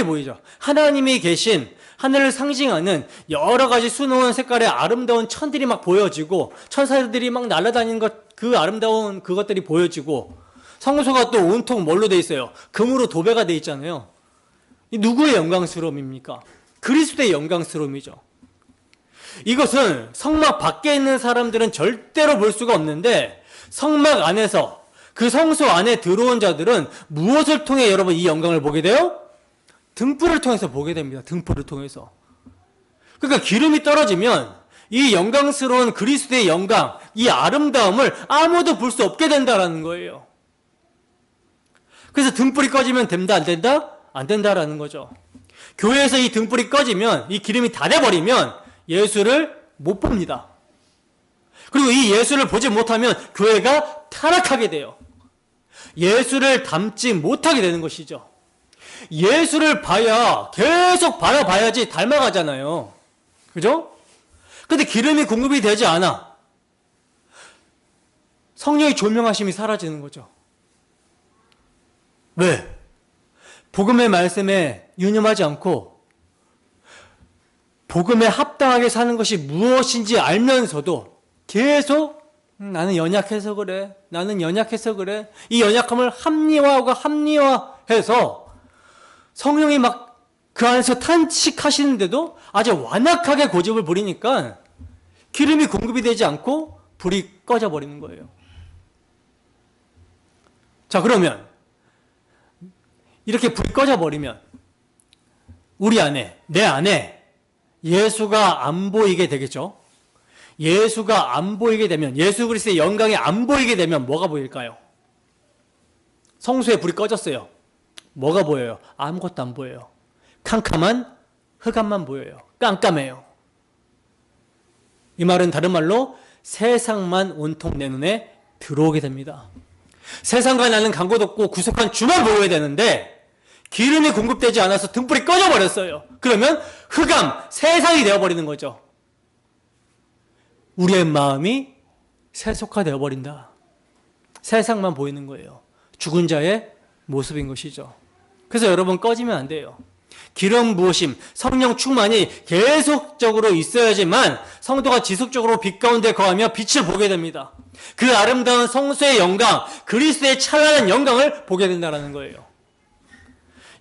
보이죠. 하나님이 계신 하늘을 상징하는 여러 가지 수놓은 색깔의 아름다운 천들이 막 보여지고, 천사들이 막 날아다니는 그 아름다운 그것들이 보여지고, 성소가 또 온통 뭘로 돼 있어요? 금으로 도배가 돼 있잖아요. 이 누구의 영광스러움입니까? 그리스도의 영광스러움이죠. 이것은 성막 밖에 있는 사람들은 절대로 볼 수가 없는데, 성막 안에서 그 성소 안에 들어온 자들은 무엇을 통해 여러분 이 영광을 보게 돼요? 등불을 통해서 보게 됩니다. 등불을 통해서. 그러니까 기름이 떨어지면 이 영광스러운 그리스도의 영광, 이 아름다움을 아무도 볼 수 없게 된다라는 거예요. 그래서 등불이 꺼지면 된다, 안 된다? 안 된다라는 거죠. 교회에서 이 등불이 꺼지면, 이 기름이 다 돼버리면 예수를 못 봅니다. 그리고 이 예수를 보지 못하면 교회가 타락하게 돼요. 예수를 닮지 못하게 되는 것이죠. 예수를 봐야, 계속 봐야지 닮아가잖아요. 그죠? 근데 기름이 공급이 되지 않아. 성령의 조명하심이 사라지는 거죠. 왜? 복음의 말씀에 유념하지 않고 복음에 합당하게 사는 것이 무엇인지 알면서도 계속 나는 연약해서 그래. 나는 연약해서 그래. 이 연약함을 합리화해서 성령이 막 그 안에서 탄식하시는데도 아주 완악하게 고집을 부리니까 기름이 공급이 되지 않고 불이 꺼져 버리는 거예요. 자, 그러면 이렇게 불이 꺼져 버리면 우리 안에, 내 안에 예수가 안 보이게 되겠죠. 예수가 안 보이게 되면, 예수 그리스도의 영광이 안 보이게 되면 뭐가 보일까요? 성소에 불이 꺼졌어요. 뭐가 보여요? 아무것도 안 보여요. 캄캄한 흑암만 보여요. 깜깜해요. 이 말은 다른 말로 세상만 온통 내 눈에 들어오게 됩니다. 세상과 나는 간 곳 없고 구석한 주만 보여야 되는데 기름이 공급되지 않아서 등불이 꺼져 버렸어요. 그러면 흑암, 세상이 되어버리는 거죠. 우리의 마음이 세속화되어 버린다. 세상만 보이는 거예요. 죽은 자의 모습인 것이죠. 그래서 여러분, 꺼지면 안 돼요. 기름 부으심, 성령 충만이 계속적으로 있어야지만 성도가 지속적으로 빛 가운데 거하며 빛을 보게 됩니다. 그 아름다운 성소의 영광, 그리스도의 찬란한 영광을 보게 된다는 거예요.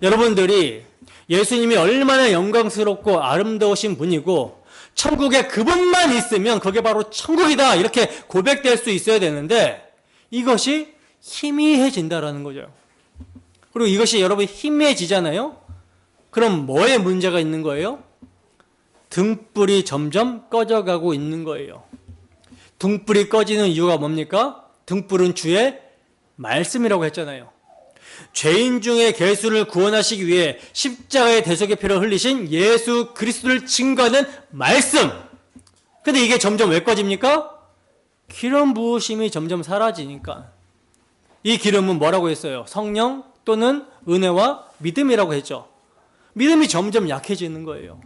여러분들이 예수님이 얼마나 영광스럽고 아름다우신 분이고 천국에 그분만 있으면 그게 바로 천국이다, 이렇게 고백될 수 있어야 되는데 이것이 희미해진다라는 거죠. 그리고 이것이 여러분 희미해지잖아요. 그럼 뭐에 문제가 있는 거예요? 등불이 점점 꺼져가고 있는 거예요. 등불이 꺼지는 이유가 뭡니까? 등불은 주의 말씀이라고 했잖아요. 죄인 중에 괴수를 구원하시기 위해 십자가의 대속의 피를 흘리신 예수 그리스도를 증거하는 말씀. 근데 이게 점점 왜 꺼집니까? 기름 부으심이 점점 사라지니까. 이 기름은 뭐라고 했어요? 성령 또는 은혜와 믿음이라고 했죠. 믿음이 점점 약해지는 거예요.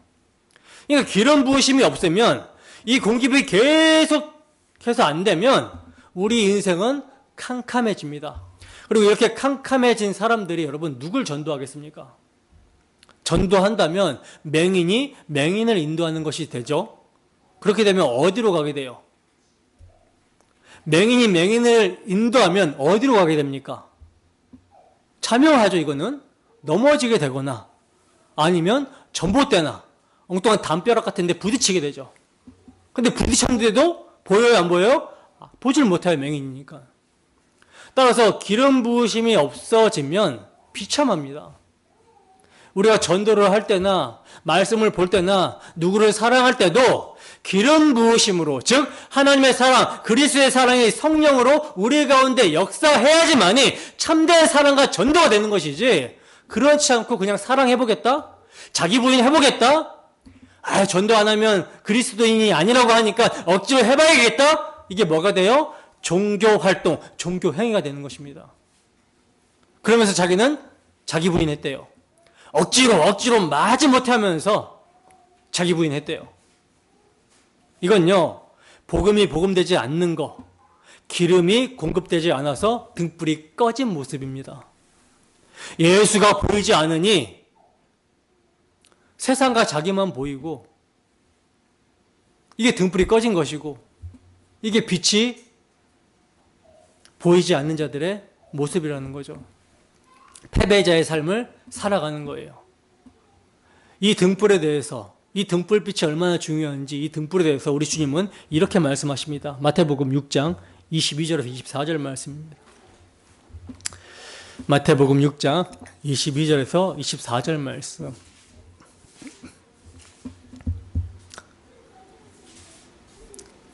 그러니까 기름 부으심이 없으면, 이 공급이 계속해서 안 되면 우리 인생은 캄캄해집니다. 그리고 이렇게 캄캄해진 사람들이 여러분 누굴 전도하겠습니까? 전도한다면 맹인이 맹인을 인도하는 것이 되죠. 그렇게 되면 어디로 가게 돼요? 맹인이 맹인을 인도하면 어디로 가게 됩니까? 자명하죠. 이거는 넘어지게 되거나 아니면 전봇대나 엉뚱한 담벼락 같은 데 부딪히게 되죠. 근데 부딪혔는데도 보여요, 안 보여요? 보질 못해요, 맹인이니까. 따라서 기름 부으심이 없어지면 비참합니다. 우리가 전도를 할 때나 말씀을 볼 때나 누구를 사랑할 때도 기름 부으심으로, 즉 하나님의 사랑, 그리스도의 사랑이 성령으로 우리 가운데 역사해야지만이 참된 사랑과 전도가 되는 것이지, 그렇지 않고 그냥 사랑해보겠다? 자기 부인 해보겠다? 전도 안 하면 그리스도인이 아니라고 하니까 억지로 해봐야겠다? 이게 뭐가 돼요? 종교활동, 종교행위가 되는 것입니다. 그러면서 자기는 자기 부인 했대요. 억지로 마지못해 하면서 자기 부인했대요. 이건요, 복음이 복음되지 않는 거, 기름이 공급되지 않아서 등불이 꺼진 모습입니다. 예수가 보이지 않으니 세상과 자기만 보이고, 이게 등불이 꺼진 것이고, 이게 빛이 보이지 않는 자들의 모습이라는 거죠. 패배자의 삶을 살아가는 거예요. 이 등불에 대해서, 이 등불빛이 얼마나 중요한지 이 등불에 대해서 우리 주님은 이렇게 말씀하십니다. 마태복음 6장 22절에서 24절 말씀입니다. 마태복음 6장 22절에서 24절 말씀.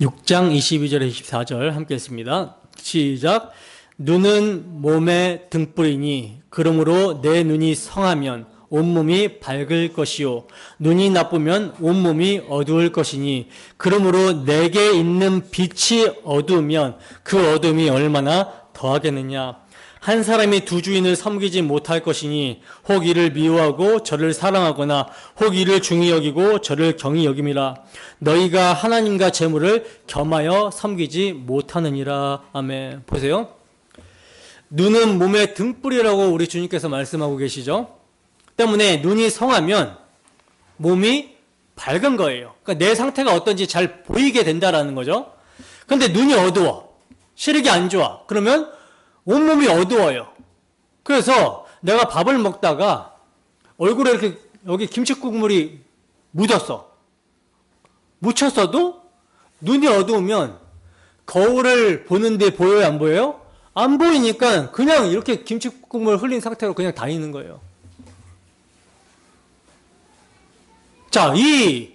(6장 22절에 24절) 함께 했습니다. 시작. 눈은 몸의 등불이니 그러므로 내 눈이 성하면 온몸이 밝을 것이요 눈이 나쁘면 온몸이 어두울 것이니 그러므로 내게 있는 빛이 어두우면 그 어둠이 얼마나 더하겠느냐. 한 사람이 두 주인을 섬기지 못할 것이니 혹 이를 미워하고 저를 사랑하거나 혹 이를 중히 여기고 저를 경히 여김이라. 너희가 하나님과 재물을 겸하여 섬기지 못하느니라. 아멘. 보세요. 눈은 몸의 등불이라고 우리 주님께서 말씀하고 계시죠. 때문에 눈이 성하면 몸이 밝은 거예요. 그러니까 내 상태가 어떤지 잘 보이게 된다라는 거죠. 근데 눈이 어두워, 시력이 안 좋아, 그러면 온몸이 어두워요. 그래서 내가 밥을 먹다가 얼굴에 이렇게 여기 김치국물이 묻었어. 묻혔어도 눈이 어두우면 거울을 보는데 보여요, 안 보여요? 안 보이니까 그냥 이렇게 김치국물 흘린 상태로 그냥 다니는 거예요. 자, 이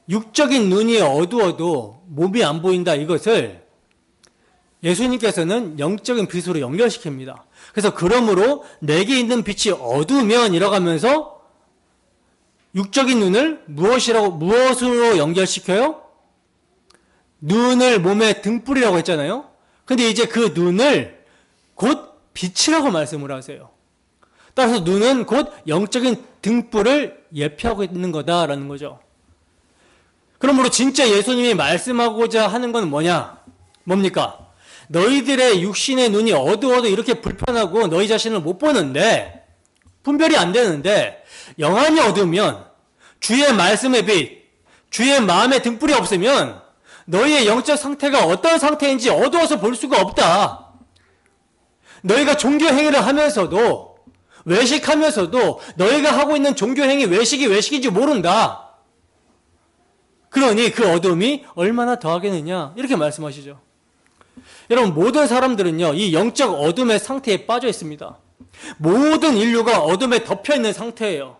육적인 눈이 어두워도 몸이 안 보인다, 이것을 예수님께서는 영적인 빛으로 연결시킵니다. 그래서 그러므로 내게 있는 빛이 어두우면 이라고 하면서 육적인 눈을 무엇으로 연결시켜요? 눈을 몸의 등불이라고 했잖아요. 근데 이제 그 눈을 곧 빛이라고 말씀을 하세요. 따라서 눈은 곧 영적인 등불을 예표하고 있는 거다라는 거죠. 그러므로 진짜 예수님이 말씀하고자 하는 건 뭐냐? 뭡니까? 너희들의 육신의 눈이 어두워도 이렇게 불편하고 너희 자신을 못 보는데, 분별이 안 되는데, 영안이 어두우면, 주의 말씀의 빛, 주의 마음의 등불이 없으면 너희의 영적 상태가 어떤 상태인지 어두워서 볼 수가 없다. 너희가 종교 행위를 하면서도, 외식하면서도 너희가 하고 있는 종교 행위, 외식이 외식인지 모른다. 그러니 그 어둠이 얼마나 더하겠느냐, 이렇게 말씀하시죠. 여러분, 모든 사람들은요, 이 영적 어둠의 상태에 빠져 있습니다. 모든 인류가 어둠에 덮여 있는 상태예요.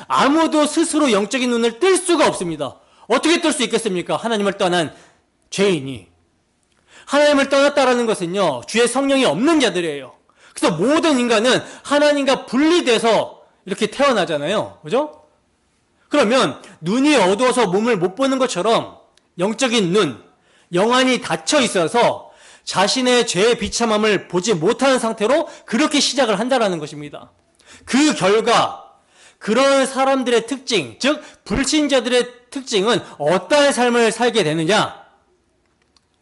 아무도 스스로 영적인 눈을 뜰 수가 없습니다. 어떻게 뜰 수 있겠습니까? 하나님을 떠난 죄인이. 하나님을 떠났다라는 것은요, 주의 성령이 없는 자들이에요. 그래서 모든 인간은 하나님과 분리돼서 이렇게 태어나잖아요. 그죠? 그러면 눈이 어두워서 몸을 못 보는 것처럼 영적인 눈, 영안이 닫혀 있어서 자신의 죄의 비참함을 보지 못하는 상태로 그렇게 시작을 한다는 것입니다. 그 결과 그런 사람들의 특징, 즉 불신자들의 특징은 어떠한 삶을 살게 되느냐?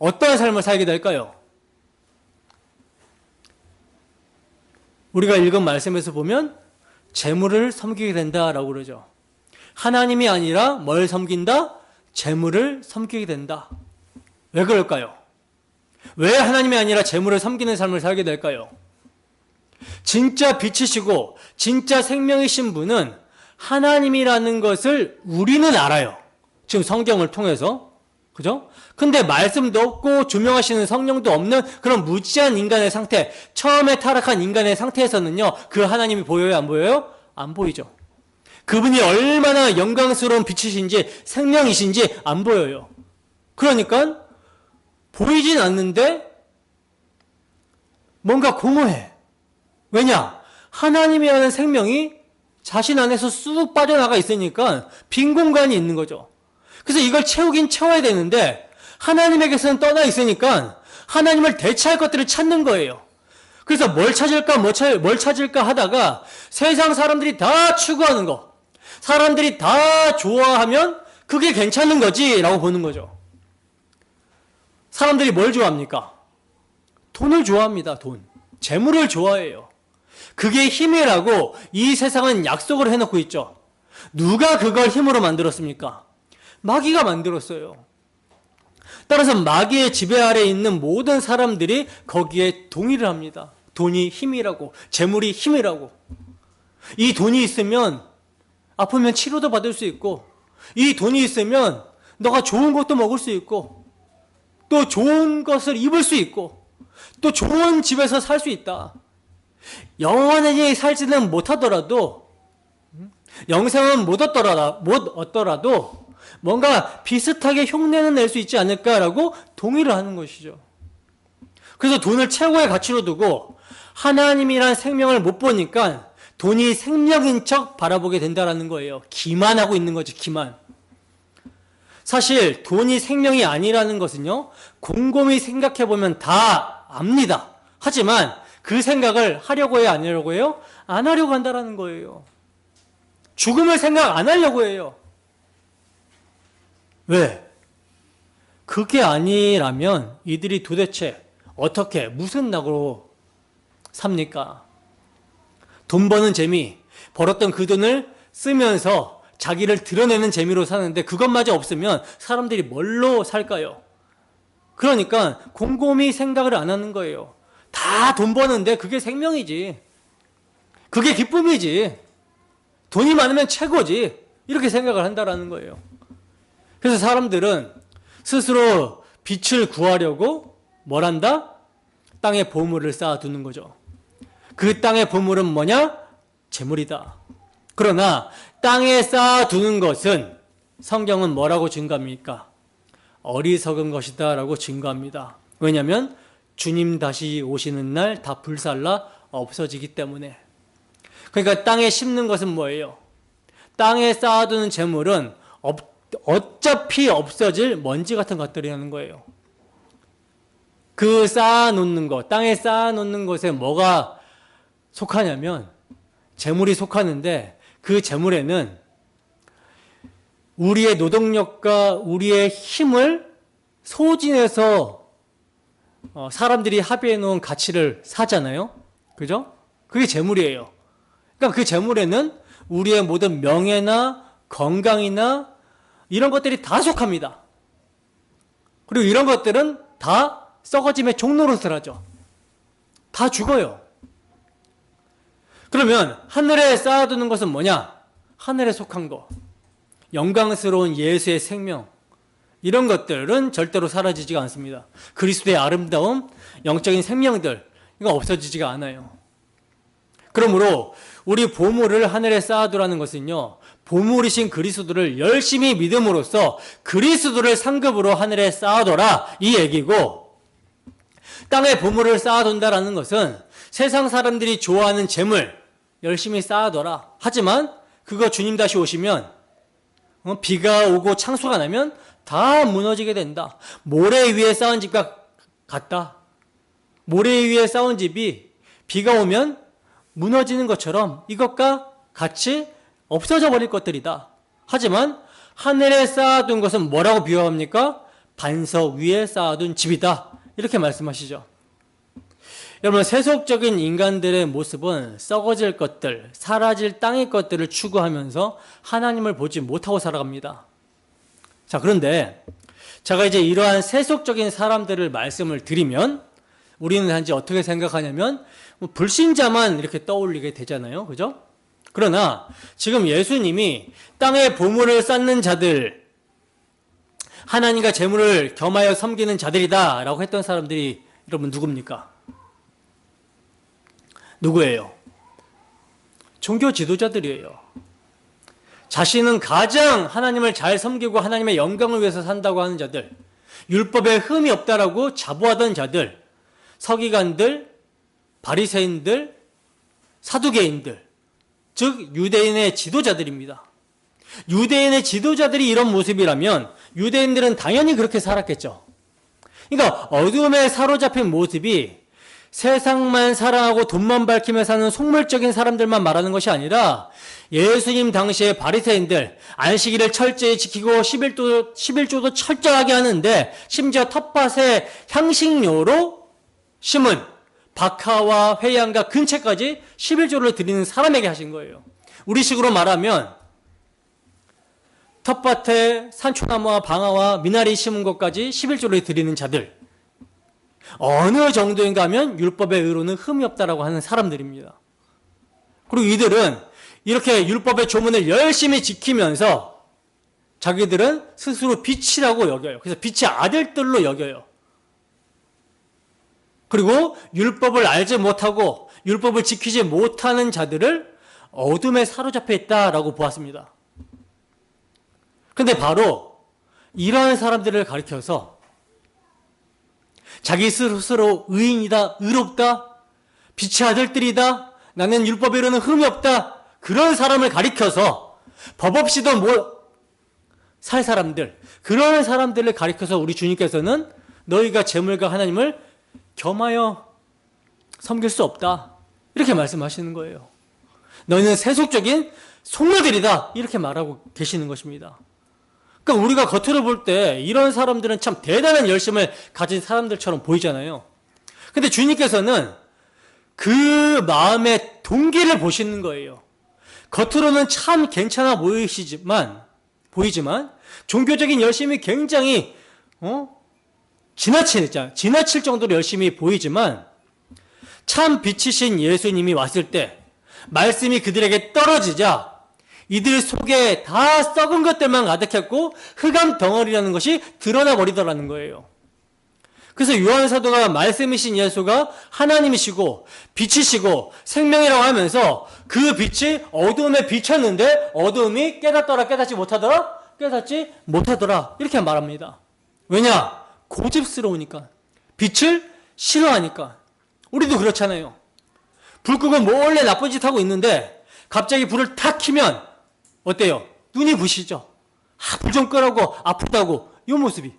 어떠한 삶을 살게 될까요? 우리가 읽은 말씀에서 보면 재물을 섬기게 된다라고 그러죠. 하나님이 아니라 뭘 섬긴다? 재물을 섬기게 된다. 왜 그럴까요? 왜 하나님이 아니라 재물을 섬기는 삶을 살게 될까요? 진짜 빛이시고 진짜 생명이신 분은 하나님이라는 것을 우리는 알아요. 지금 성경을 통해서. 그죠? 근데 말씀도 없고 조명하시는 성령도 없는 그런 무지한 인간의 상태, 처음에 타락한 인간의 상태에서는요, 그 하나님이 보여요, 안 보여요? 안 보이죠. 그분이 얼마나 영광스러운 빛이신지 생명이신지 안 보여요. 그러니까 보이진 않는데 뭔가 공허해. 왜냐? 하나님이라는 생명이 자신 안에서 쑥 빠져나가 있으니까 빈 공간이 있는 거죠. 그래서 이걸 채우긴 채워야 되는데 하나님에게서는 떠나 있으니까 하나님을 대체할 것들을 찾는 거예요. 그래서 뭘 찾을까, 뭘 찾을까 하다가 세상 사람들이 다 추구하는 거, 사람들이 다 좋아하면 그게 괜찮은 거지 라고 보는 거죠. 사람들이 뭘 좋아합니까? 돈을 좋아합니다. 돈. 재물을 좋아해요. 그게 힘이라고 이 세상은 약속을 해놓고 있죠. 누가 그걸 힘으로 만들었습니까? 마귀가 만들었어요. 따라서 마귀의 지배 아래에 있는 모든 사람들이 거기에 동의를 합니다. 돈이 힘이라고, 재물이 힘이라고. 이 돈이 있으면 아프면 치료도 받을 수 있고, 이 돈이 있으면 너가 좋은 것도 먹을 수 있고, 또 좋은 것을 입을 수 있고, 또 좋은 집에서 살 수 있다. 영원히 살지는 못하더라도, 영생은 못 얻더라도 뭔가 비슷하게 흉내는 낼 수 있지 않을까라고 동의를 하는 것이죠. 그래서 돈을 최고의 가치로 두고 하나님이란 생명을 못 보니까 돈이 생명인 척 바라보게 된다는 거예요. 기만하고 있는 거죠. 기만. 사실 돈이 생명이 아니라는 것은요, 곰곰이 생각해보면 다 압니다. 하지만 그 생각을 하려고 해요? 안 하려고 해요? 안 하려고 한다는 거예요. 죽음을 생각 안 하려고 해요. 왜? 그게 아니라면 이들이 도대체 어떻게, 무슨 낙으로 삽니까? 돈 버는 재미, 벌었던 그 돈을 쓰면서 자기를 드러내는 재미로 사는데 그것마저 없으면 사람들이 뭘로 살까요? 그러니까 곰곰이 생각을 안 하는 거예요. 다 돈 버는데 그게 생명이지. 그게 기쁨이지. 돈이 많으면 최고지. 이렇게 생각을 한다라는 거예요. 그래서 사람들은 스스로 빛을 구하려고 뭘 한다? 땅에 보물을 쌓아두는 거죠. 그 땅의 보물은 뭐냐? 재물이다. 그러나 땅에 쌓아두는 것은 성경은 뭐라고 증거합니까? 어리석은 것이다 라고 증거합니다. 왜냐하면 주님 다시 오시는 날 다 불살라 없어지기 때문에. 그러니까 땅에 심는 것은 뭐예요? 땅에 쌓아두는 재물은 어차피 없어질 먼지 같은 것들이라는 거예요. 그 쌓아놓는 것, 땅에 쌓아놓는 것에 뭐가 속하냐면 재물이 속하는데 그 재물에는 우리의 노동력과 우리의 힘을 소진해서 사람들이 합의해 놓은 가치를 사잖아요. 그죠? 그게 재물이에요. 그러니까 그 재물에는 우리의 모든 명예나 건강이나 이런 것들이 다 속합니다. 그리고 이런 것들은 다 썩어짐의 종노릇을 하죠. 다 죽어요. 그러면 하늘에 쌓아두는 것은 뭐냐? 하늘에 속한 거. 영광스러운 예수의 생명. 이런 것들은 절대로 사라지지가 않습니다. 그리스도의 아름다움, 영적인 생명들, 이거 없어지지가 않아요. 그러므로 우리 보물을 하늘에 쌓아두라는 것은요, 보물이신 그리스도를 열심히 믿음으로써 그리스도를 상급으로 하늘에 쌓아둬라, 이 얘기고, 땅에 보물을 쌓아둔다라는 것은 세상 사람들이 좋아하는 재물 열심히 쌓아둬라. 하지만 그거 주님 다시 오시면 비가 오고 창수가 나면 다 무너지게 된다. 모래 위에 쌓은 집과 같다. 모래 위에 쌓은 집이 비가 오면 무너지는 것처럼 이것과 같이 없어져 버릴 것들이다. 하지만 하늘에 쌓아둔 것은 뭐라고 비유합니까? 반석 위에 쌓아둔 집이다. 이렇게 말씀하시죠. 여러분, 세속적인 인간들의 모습은 썩어질 것들, 사라질 땅의 것들을 추구하면서 하나님을 보지 못하고 살아갑니다. 자, 그런데 제가 이제 이러한 세속적인 사람들을 말씀을 드리면 우리는 단지 어떻게 생각하냐면 불신자만 이렇게 떠올리게 되잖아요. 그죠? 그러나 지금 예수님이 땅에 보물을 쌓는 자들, 하나님과 재물을 겸하여 섬기는 자들이다 라고 했던 사람들이 여러분 누굽니까? 누구예요? 종교 지도자들이에요. 자신은 가장 하나님을 잘 섬기고 하나님의 영광을 위해서 산다고 하는 자들, 율법에 흠이 없다라고 자부하던 자들, 서기관들, 바리새인들, 사두개인들, 즉 유대인의 지도자들입니다. 유대인의 지도자들이 이런 모습이라면 유대인들은 당연히 그렇게 살았겠죠. 그러니까 어둠에 사로잡힌 모습이 세상만 사랑하고 돈만 밝히며 사는 속물적인 사람들만 말하는 것이 아니라 예수님 당시의 바리새인들, 안식일을 철저히 지키고 11조도 철저하게 하는데 심지어 텃밭에 향식료로 심은 박하와 회양과 근채까지 11조를 드리는 사람에게 하신 거예요. 우리식으로 말하면 텃밭에 산초나무와 방아와 미나리 심은 것까지 11조를 드리는 자들, 어느 정도인가 하면 율법의 의로는 흠이 없다라고 하는 사람들입니다. 그리고 이들은 이렇게 율법의 조문을 열심히 지키면서 자기들은 스스로 빛이라고 여겨요. 그래서 빛의 아들들로 여겨요. 그리고 율법을 알지 못하고 율법을 지키지 못하는 자들을 어둠에 사로잡혀 있다라고 보았습니다. 근데 바로 이러한 사람들을 가리켜서 자기 스스로 의인이다, 의롭다, 빛의 아들들이다, 나는 율법에 이르는 흠이 없다, 그런 사람을 가리켜서 법 없이도 살 사람들, 그런 사람들을 가리켜서 우리 주님께서는 너희가 재물과 하나님을 겸하여 섬길 수 없다, 이렇게 말씀하시는 거예요. 너희는 세속적인 속물들이다, 이렇게 말하고 계시는 것입니다. 그러니까 우리가 겉으로 볼 때 이런 사람들은 참 대단한 열심을 가진 사람들처럼 보이잖아요. 근데 주님께서는 그 마음의 동기를 보시는 거예요. 겉으로는 참 괜찮아 보이지만 종교적인 열심이 굉장히 지나칠 정도로 열심히 보이지만 참 빛이신 예수님이 왔을 때 말씀이 그들에게 떨어지자 이들 속에 다 썩은 것들만 가득했고 흑암 덩어리라는 것이 드러나 버리더라는 거예요. 그래서 요한 사도가 말씀이신 예수가 하나님이시고 빛이시고 생명이라고 하면서 그 빛이 어두움에 비쳤는데 어두움이 깨닫지 못하더라 이렇게 말합니다. 왜냐? 고집스러우니까, 빛을 싫어하니까. 우리도 그렇잖아요. 불 끄고 몰래 나쁜 짓 하고 있는데 갑자기 불을 탁 켜면 어때요? 눈이 부시죠. 불 좀 끄라고, 아프다고, 이 모습이.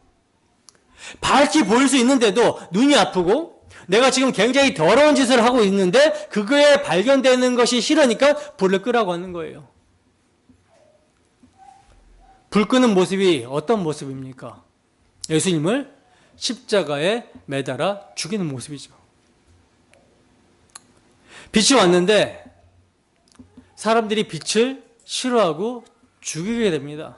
밝게 보일 수 있는데도 눈이 아프고 내가 지금 굉장히 더러운 짓을 하고 있는데 그거에 발견되는 것이 싫으니까 불을 끄라고 하는 거예요. 불 끄는 모습이 어떤 모습입니까? 예수님을 십자가에 매달아 죽이는 모습이죠. 빛이 왔는데 사람들이 빛을 싫어하고 죽이게 됩니다.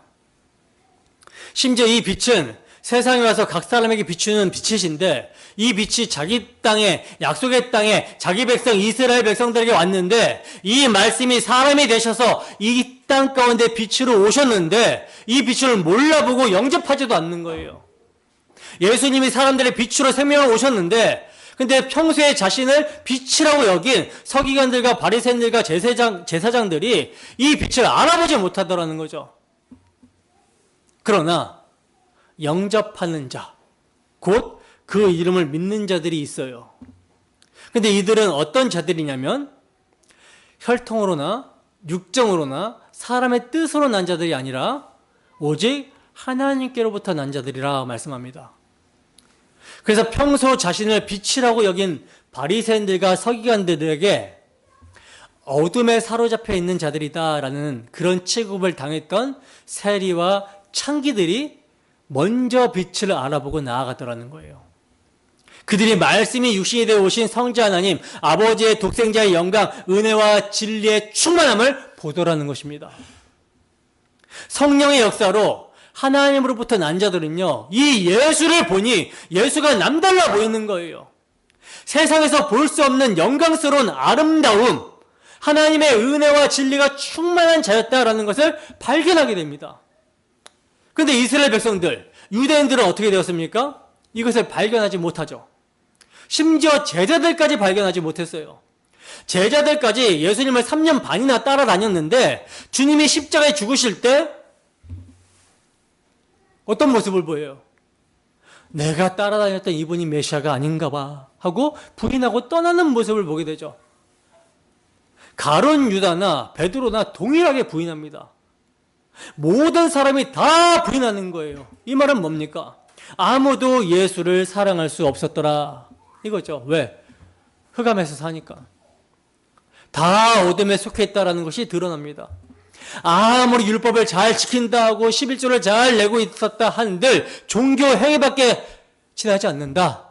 심지어 이 빛은 세상에 와서 각 사람에게 비추는 빛이신데 이 빛이 자기 땅에, 약속의 땅에 자기 백성 이스라엘 백성들에게 왔는데 이 말씀이 사람이 되셔서 이 땅 가운데 빛으로 오셨는데 이 빛을 몰라보고 영접하지도 않는 거예요. 예수님이 사람들의 빛으로 생명을 오셨는데 근데 평소에 자신을 빛이라고 여긴 서기관들과 바리새인들과 제사장들이 이 빛을 알아보지 못하더라는 거죠. 그러나 영접하는 자, 곧 그 이름을 믿는 자들이 있어요. 근데 이들은 어떤 자들이냐면 혈통으로나 육정으로나 사람의 뜻으로 난 자들이 아니라 오직 하나님께로부터 난 자들이라 말씀합니다. 그래서 평소 자신을 빛이라고 여긴 바리새인들과 서기관들에게 어둠에 사로잡혀 있는 자들이다라는 그런 취급을 당했던 세리와 창기들이 먼저 빛을 알아보고 나아가더라는 거예요. 그들이 말씀이 육신이 되어 오신 성자 하나님, 아버지의 독생자의 영광, 은혜와 진리의 충만함을 보더라는 것입니다. 성령의 역사로 하나님으로부터 난 자들은요, 이 예수를 보니 예수가 남달라 보이는 거예요. 세상에서 볼 수 없는 영광스러운 아름다움, 하나님의 은혜와 진리가 충만한 자였다라는 것을 발견하게 됩니다. 그런데 이스라엘 백성들, 유대인들은 어떻게 되었습니까? 이것을 발견하지 못하죠. 심지어 제자들까지 발견하지 못했어요. 제자들까지 예수님을 3년 반이나 따라다녔는데 주님이 십자가에 죽으실 때 어떤 모습을 보여요? 내가 따라다녔던 이분이 메시아가 아닌가 봐 하고 부인하고 떠나는 모습을 보게 되죠. 가룟 유다나 베드로나 동일하게 부인합니다. 모든 사람이 다 부인하는 거예요. 이 말은 뭡니까? 아무도 예수를 사랑할 수 없었더라 이거죠. 왜? 흑암에서 사니까. 다 어둠에 속해 있다는 것이 드러납니다. 아무리 율법을 잘 지킨다 하고 11조를 잘 내고 있었다 한들 종교 행위밖에 지나지 않는다.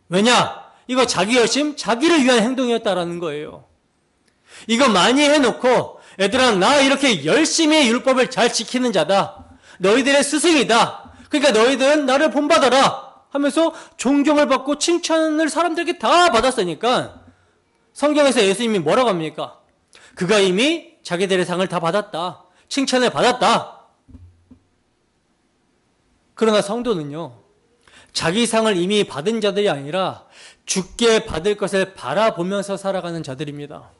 왜냐? 이거 자기 열심, 자기를 위한 행동이었다라는 거예요. 이거 많이 해놓고 얘들아 나 이렇게 열심히 율법을 잘 지키는 자다. 너희들의 스승이다. 그러니까 너희들은 나를 본받아라 하면서 존경을 받고 칭찬을 사람들에게 다 받았으니까 성경에서 예수님이 뭐라고 합니까? 그가 이미 자기들의 상을 다 받았다. 칭찬을 받았다. 그러나 성도는요. 자기 상을 이미 받은 자들이 아니라 주께 받을 것을 바라보면서 살아가는 자들입니다.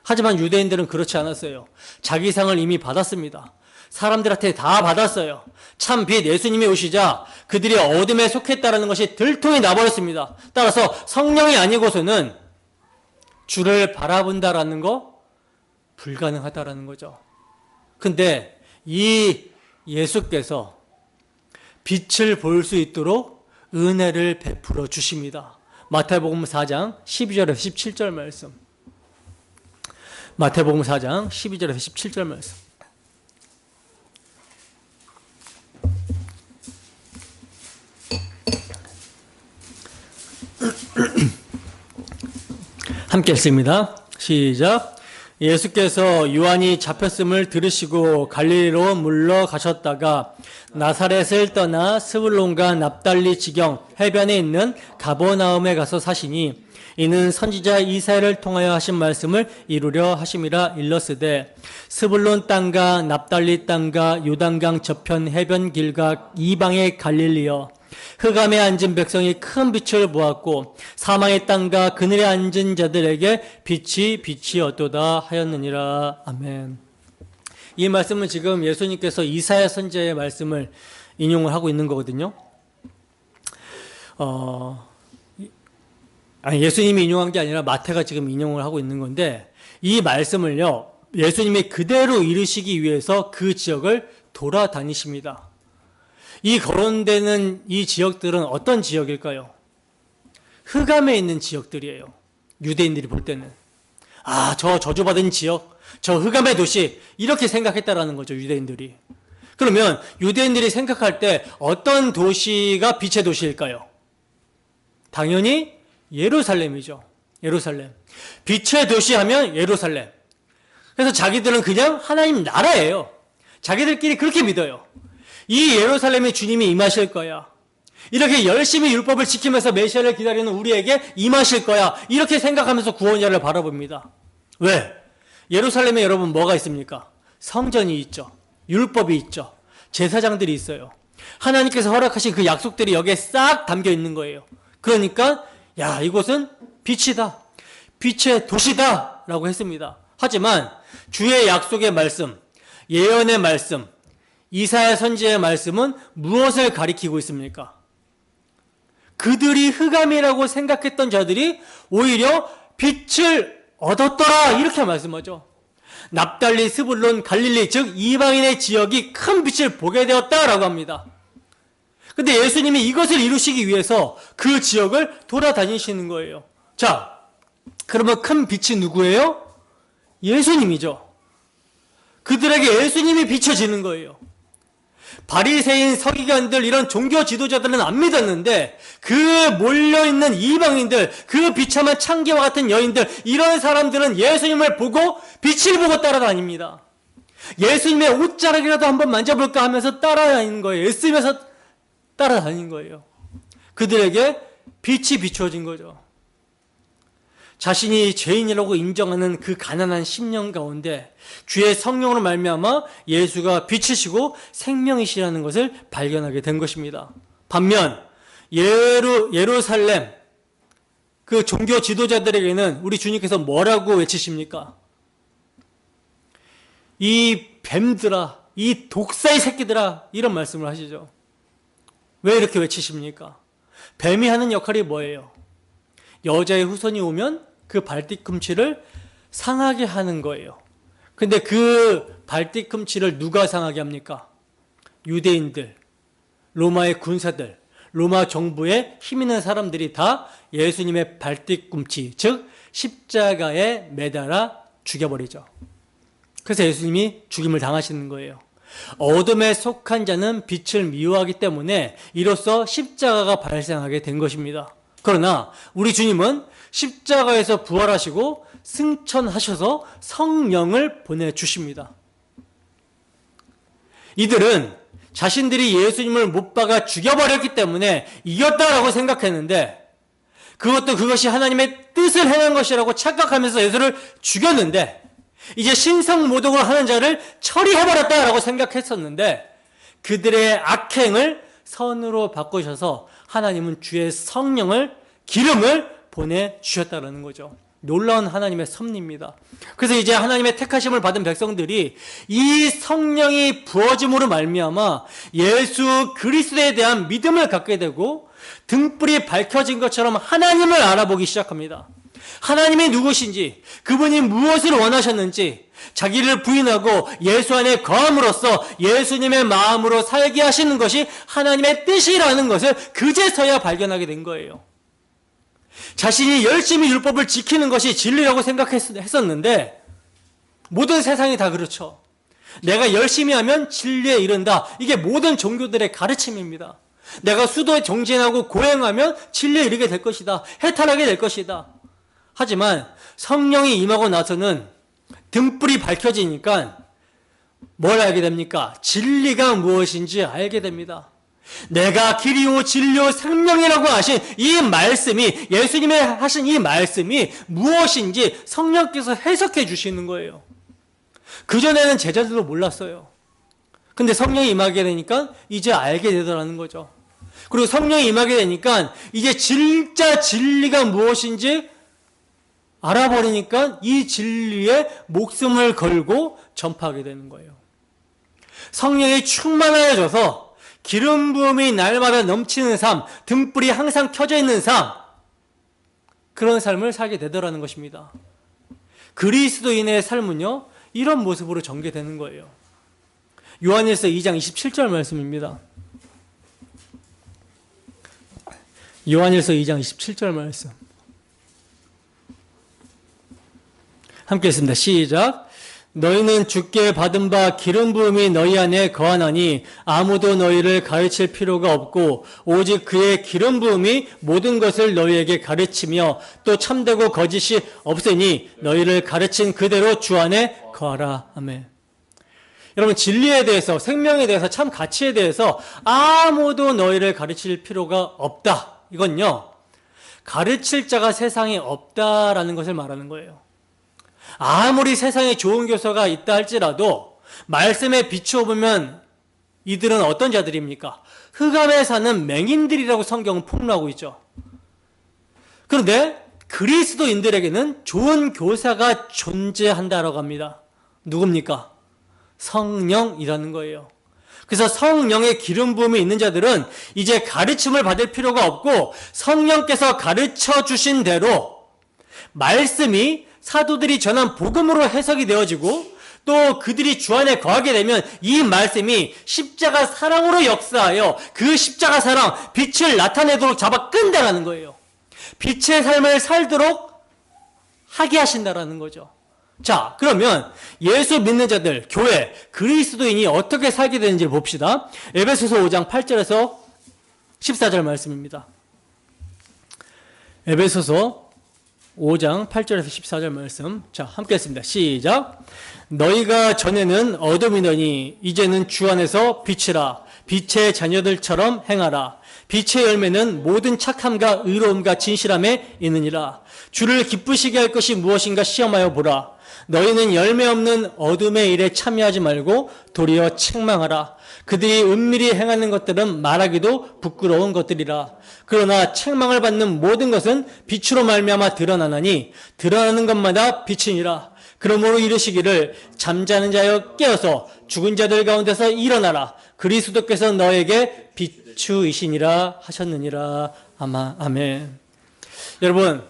하지만 유대인들은 그렇지 않았어요. 자기 상을 이미 받았습니다. 사람들한테 다 받았어요. 참 빛 예수님이 오시자 그들이 어둠에 속했다는 것이 들통이 나버렸습니다. 따라서 성령이 아니고서는 주를 바라본다라는 거 불가능하다라는 거죠. 근데 이 예수께서 빛을 볼 수 있도록 은혜를 베풀어 주십니다. 마태복음 4장 12절에서 17절 말씀. 마태복음 4장 12절에서 17절 말씀. 함께 읽습니다. 시작. 예수께서 요한이 잡혔음을 들으시고 갈릴리로 물러가셨다가 나사렛을 떠나 스불론과 납달리 지경 해변에 있는 가버나움에 가서 사시니 이는 선지자 이사야를 통하여 하신 말씀을 이루려 하심이라 일렀으되 스불론 땅과 납달리 땅과 요단강 저편 해변 길과 이방의 갈릴리여 흑암에 앉은 백성이 큰 빛을 보았고 사망의 땅과 그늘에 앉은 자들에게 빛이 어떠다 하였느니라. 아멘. 이 말씀은 지금 예수님께서 이사야 선지자의 말씀을 인용을 하고 있는 거거든요. 예수님이 인용한 게 아니라 마태가 지금 인용을 하고 있는 건데 이 말씀을요 예수님이 그대로 이루시기 위해서 그 지역을 돌아다니십니다. 이 거론되는 이 지역들은 어떤 지역일까요? 흑암에 있는 지역들이에요. 유대인들이 볼 때는. 저 저주받은 지역, 저 흑암의 도시 이렇게 생각했다라는 거죠. 유대인들이. 그러면 유대인들이 생각할 때 어떤 도시가 빛의 도시일까요? 당연히 예루살렘이죠. 예루살렘. 빛의 도시 하면 예루살렘. 그래서 자기들은 그냥 하나님 나라예요. 자기들끼리 그렇게 믿어요. 이 예루살렘에 주님이 임하실 거야. 이렇게 열심히 율법을 지키면서 메시아를 기다리는 우리에게 임하실 거야. 이렇게 생각하면서 구원자를 바라봅니다. 왜? 예루살렘에 여러분 뭐가 있습니까? 성전이 있죠. 율법이 있죠. 제사장들이 있어요. 하나님께서 허락하신 그 약속들이 여기에 싹 담겨 있는 거예요. 그러니까 이곳은 빛이다. 빛의 도시다 라고 했습니다. 하지만 주의 약속의 말씀, 예언의 말씀, 이사야 선지의 말씀은 무엇을 가리키고 있습니까? 그들이 흑암이라고 생각했던 자들이 오히려 빛을 얻었더라 이렇게 말씀하죠. 납달리, 스불론, 갈릴리 즉 이방인의 지역이 큰 빛을 보게 되었다라고 합니다. 근데 예수님이 이것을 이루시기 위해서 그 지역을 돌아다니시는 거예요. 자, 그러면 큰 빛이 누구예요? 예수님이죠. 그들에게 예수님이 비춰지는 거예요. 바리새인, 서기관들 이런 종교 지도자들은 안 믿었는데 그 몰려있는 이방인들, 그 비참한 창기와 같은 여인들 이런 사람들은 예수님을 보고 빛을 보고 따라다닙니다. 예수님의 옷자락이라도 한번 만져볼까 하면서 따라다니는 거예요. 애쓰면서 따라다니는 거예요. 그들에게 빛이 비추어진 거죠. 자신이 죄인이라고 인정하는 그 가난한 심령 가운데 주의 성령으로 말미암아 예수가 빛이시고 생명이시라는 것을 발견하게 된 것입니다. 반면 예루살렘 그 종교 지도자들에게는 우리 주님께서 뭐라고 외치십니까? 이 뱀들아, 이 독사의 새끼들아 이런 말씀을 하시죠. 왜 이렇게 외치십니까? 뱀이 하는 역할이 뭐예요? 여자의 후손이 오면 그 발뒤꿈치를 상하게 하는 거예요. 근데 그 발뒤꿈치를 누가 상하게 합니까? 유대인들, 로마의 군사들, 로마 정부의 힘 있는 사람들이 다 예수님의 발뒤꿈치, 즉 십자가에 매달아 죽여버리죠. 그래서 예수님이 죽임을 당하시는 거예요. 어둠에 속한 자는 빛을 미워하기 때문에 이로써 십자가가 발생하게 된 것입니다. 그러나 우리 주님은 십자가에서 부활하시고 승천하셔서 성령을 보내주십니다. 이들은 자신들이 예수님을 못 박아 죽여버렸기 때문에 이겼다라고 생각했는데, 그것도 그것이 하나님의 뜻을 행한 것이라고 착각하면서 예수를 죽였는데, 이제 신성모독을 하는 자를 처리해버렸다라고 생각했었는데, 그들의 악행을 선으로 바꾸셔서 하나님은 주의 성령을, 기름을 보내주셨다는 거죠. 놀라운 하나님의 섭리입니다. 그래서 이제 하나님의 택하심을 받은 백성들이 이 성령이 부어짐으로 말미암아 예수 그리스도에 대한 믿음을 갖게 되고 등불이 밝혀진 것처럼 하나님을 알아보기 시작합니다. 하나님이 누구신지, 그분이 무엇을 원하셨는지, 자기를 부인하고 예수 안에 거함으로써 예수님의 마음으로 살게 하시는 것이 하나님의 뜻이라는 것을 그제서야 발견하게 된 거예요. 자신이 열심히 율법을 지키는 것이 진리라고 생각했었는데, 모든 세상이 다 그렇죠. 내가 열심히 하면 진리에 이른다. 이게 모든 종교들의 가르침입니다. 내가 수도에 정진하고 고행하면 진리에 이르게 될 것이다. 해탈하게 될 것이다. 하지만 성령이 임하고 나서는 등불이 밝혀지니까 뭘 알게 됩니까? 진리가 무엇인지 알게 됩니다. 내가 길이요 진리요 생명이라고 하신 이 말씀이, 예수님이 하신 이 말씀이 무엇인지 성령께서 해석해 주시는 거예요. 그전에는 제자들도 몰랐어요. 근데 성령이 임하게 되니까 이제 알게 되더라는 거죠. 그리고 성령이 임하게 되니까 이제 진짜 진리가 무엇인지 알아버리니까 이 진리에 목숨을 걸고 전파하게 되는 거예요. 성령이 충만하여져서 기름 부음이 날마다 넘치는 삶, 등불이 항상 켜져 있는 삶, 그런 삶을 살게 되더라는 것입니다. 그리스도인의 삶은요, 이런 모습으로 전개되는 거예요. 요한일서 2장 27절 말씀입니다. 요한일서 2장 27절 말씀. 함께 했습니다. 시작. 너희는 주께 받은 바 기름 부음이 너희 안에 거하나니 아무도 너희를 가르칠 필요가 없고 오직 그의 기름 부음이 모든 것을 너희에게 가르치며 또 참되고 거짓이 없으니 너희를 가르친 그대로 주 안에 거하라. 아멘. 여러분, 진리에 대해서, 생명에 대해서, 참 가치에 대해서 아무도 너희를 가르칠 필요가 없다. 이건요, 가르칠 자가 세상에 없다라는 것을 말하는 거예요. 아무리 세상에 좋은 교사가 있다 할지라도 말씀에 비추어보면 이들은 어떤 자들입니까? 흑암에 사는 맹인들이라고 성경은 폭로하고 있죠. 그런데 그리스도인들에게는 좋은 교사가 존재한다라고 합니다. 누굽니까? 성령이라는 거예요. 그래서 성령의 기름 부음이 있는 자들은 이제 가르침을 받을 필요가 없고 성령께서 가르쳐 주신 대로 말씀이 사도들이 전한 복음으로 해석이 되어지고 또 그들이 주 안에 거하게 되면 이 말씀이 십자가 사랑으로 역사하여 그 십자가 사랑, 빛을 나타내도록 잡아 끈다라는 거예요. 빛의 삶을 살도록 하게 하신다라는 거죠. 자, 그러면 예수 믿는 자들, 교회, 그리스도인이 어떻게 살게 되는지를 봅시다. 에베소서 5장 8절에서 14절 말씀입니다. 에베소서 5장 8절에서 14절 말씀. 자, 함께 했습니다. 시작. 너희가 전에는 어둠이더니 이제는 주 안에서 빛이라. 빛의 자녀들처럼 행하라. 빛의 열매는 모든 착함과 의로움과 진실함에 있느니라. 주를 기쁘시게 할 것이 무엇인가 시험하여 보라. 너희는 열매 없는 어둠의 일에 참여하지 말고 도리어 책망하라. 그들이 은밀히 행하는 것들은 말하기도 부끄러운 것들이라. 그러나 책망을 받는 모든 것은 빛으로 말미암아 드러나나니 드러나는 것마다 빛이니라. 그러므로 이르시기를 잠자는 자여 깨어서 죽은 자들 가운데서 일어나라. 그리스도께서 너에게 비추이시니라 하셨느니라. 아멘. 여러분,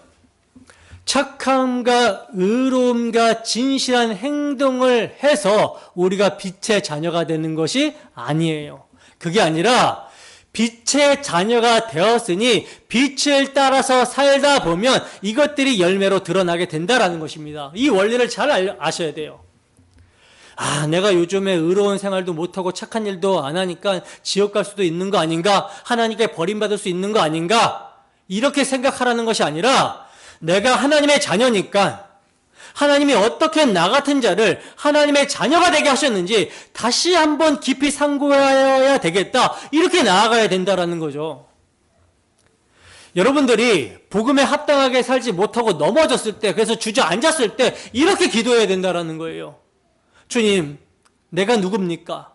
착함과 의로움과 진실한 행동을 해서 우리가 빛의 자녀가 되는 것이 아니에요. 그게 아니라 빛의 자녀가 되었으니 빛을 따라서 살다 보면 이것들이 열매로 드러나게 된다라는 것입니다. 이 원리를 잘 아셔야 돼요. 내가 요즘에 의로운 생활도 못하고 착한 일도 안 하니까 지옥 갈 수도 있는 거 아닌가? 하나님께 버림받을 수 있는 거 아닌가? 이렇게 생각하라는 것이 아니라 내가 하나님의 자녀니까 하나님이 어떻게 나 같은 자를 하나님의 자녀가 되게 하셨는지 다시 한번 깊이 상고해야 되겠다. 이렇게 나아가야 된다라는 거죠. 여러분들이 복음에 합당하게 살지 못하고 넘어졌을 때, 그래서 주저앉았을 때 이렇게 기도해야 된다라는 거예요. 주님, 내가 누굽니까?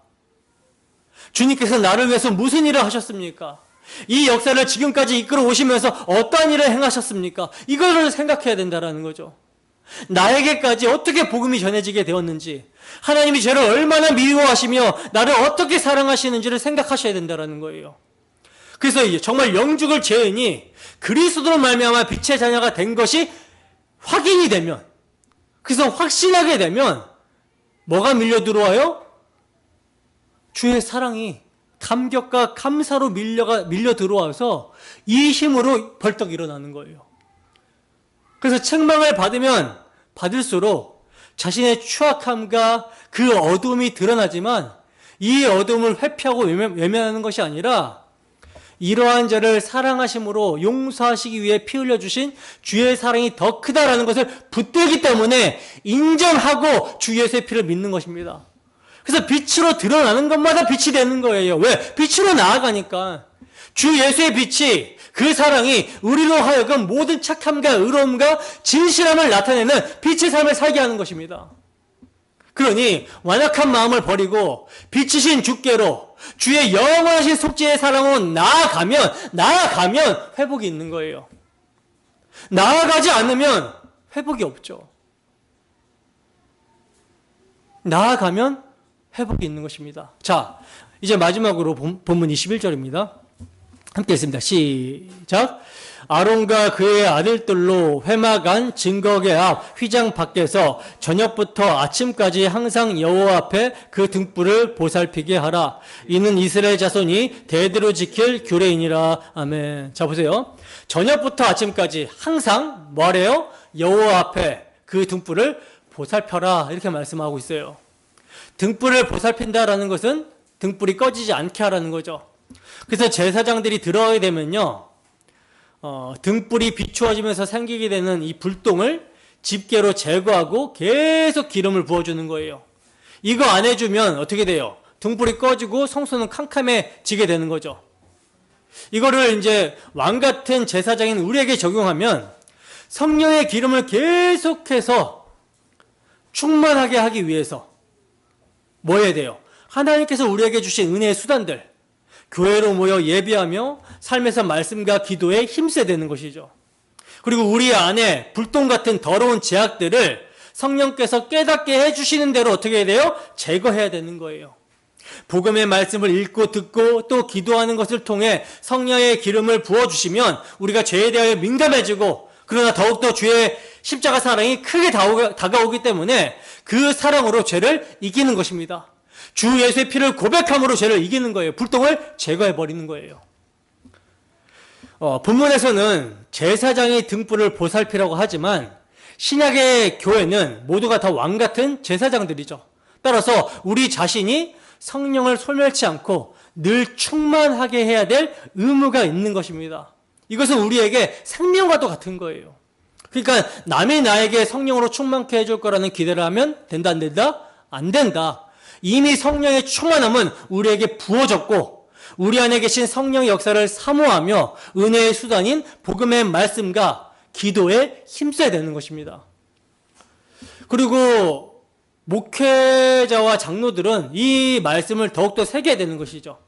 주님께서 나를 위해서 무슨 일을 하셨습니까? 이 역사를 지금까지 이끌어 오시면서 어떠한 일을 행하셨습니까? 이거를 생각해야 된다라는 거죠. 나에게까지 어떻게 복음이 전해지게 되었는지, 하나님이 저를 얼마나 미워하시며 나를 어떻게 사랑하시는지를 생각하셔야 된다는 거예요. 그래서 정말 영죽을 죄인이 그리스도로 말미암아 빛의 자녀가 된 것이 확인이 되면, 그래서 확신하게 되면 뭐가 밀려 들어와요? 주의 사랑이 감격과 감사로 밀려 들어와서 이 힘으로 벌떡 일어나는 거예요. 그래서 책망을 받으면 받을수록 자신의 추악함과 그 어둠이 드러나지만 이 어둠을 회피하고 외면하는 것이 아니라 이러한 자를 사랑하심으로 용서하시기 위해 피 흘려주신 주의 사랑이 더 크다라는 것을 붙들기 때문에 인정하고 주 예수의 피를 믿는 것입니다. 그래서 빛으로 드러나는 것마다 빛이 되는 거예요. 왜? 빛으로 나아가니까. 주 예수의 빛이, 그 사랑이 우리로 하여금 모든 착함과 의로움과 진실함을 나타내는 빛의 삶을 살게 하는 것입니다. 그러니 완악한 마음을 버리고 빛이신 주께로 주의 영원하신 속죄의 사랑으로 나아가면 회복이 있는 거예요. 나아가지 않으면 회복이 없죠. 나아가면 회복이 있는 것입니다. 자, 이제 마지막으로 본문 21절입니다. 함께 읽습니다. 시작. 아론과 그의 아들들로 회막안 증거계 앞 휘장 밖에서 저녁부터 아침까지 항상 여호와 앞에 그 등불을 보살피게 하라. 이는 이스라엘 자손이 대대로 지킬 규례이니라. 아멘. 자, 보세요. 저녁부터 아침까지 항상 뭐래요? 여호와 앞에 그 등불을 보살펴라. 이렇게 말씀하고 있어요. 등불을 보살핀다라는 것은 등불이 꺼지지 않게 하라는 거죠. 그래서 제사장들이 들어가게 되면요, 등불이 비추어지면서 생기게 되는 이 불똥을 집게로 제거하고 계속 기름을 부어주는 거예요. 이거 안 해주면 어떻게 돼요? 등불이 꺼지고 성소는 캄캄해지게 되는 거죠. 이거를 이제 왕 같은 제사장인 우리에게 적용하면 성령의 기름을 계속해서 충만하게 하기 위해서 뭐 해야 돼요? 하나님께서 우리에게 주신 은혜의 수단들, 교회로 모여 예배하며 삶에서 말씀과 기도에 힘써야 되는 것이죠. 그리고 우리 안에 불똥 같은 더러운 죄악들을 성령께서 깨닫게 해주시는 대로 어떻게 해야 돼요? 제거해야 되는 거예요. 복음의 말씀을 읽고 듣고 또 기도하는 것을 통해 성령의 기름을 부어주시면 우리가 죄에 대하여 민감해지고, 그러나 더욱더 주의 십자가 사랑이 크게 다가오기 때문에 그 사랑으로 죄를 이기는 것입니다. 주 예수의 피를 고백함으로 죄를 이기는 거예요. 불똥을 제거해버리는 거예요. 본문에서는 제사장이 등불을 보살피라고 하지만 신약의 교회는 모두가 다 왕같은 제사장들이죠. 따라서 우리 자신이 성령을 소멸치 않고 늘 충만하게 해야 될 의무가 있는 것입니다. 이것은 우리에게 생명과도 같은 거예요. 그러니까 남이 나에게 성령으로 충만케 해줄 거라는 기대를 하면 된다, 안 된다? 안 된다. 이미 성령의 충만함은 우리에게 부어졌고 우리 안에 계신 성령의 역사를 사모하며 은혜의 수단인 복음의 말씀과 기도에 힘써야 되는 것입니다. 그리고 목회자와 장로들은 이 말씀을 더욱더 새겨야 되는 것이죠.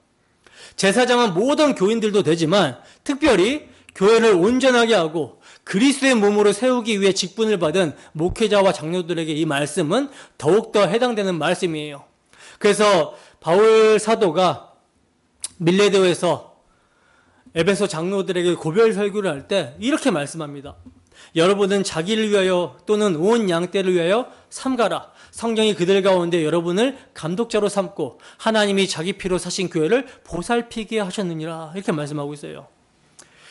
제사장은 모든 교인들도 되지만 특별히 교회를 온전하게 하고 그리스도의 몸으로 세우기 위해 직분을 받은 목회자와 장로들에게 이 말씀은 더욱더 해당되는 말씀이에요. 그래서 바울 사도가 밀레도에서 에베소 장로들에게 고별 설교를 할 때 이렇게 말씀합니다. 여러분은 자기를 위하여 또는 온 양떼를 위하여 삼가라. 성경이 그들 가운데 여러분을 감독자로 삼고 하나님이 자기 피로 사신 교회를 보살피게 하셨느니라 이렇게 말씀하고 있어요.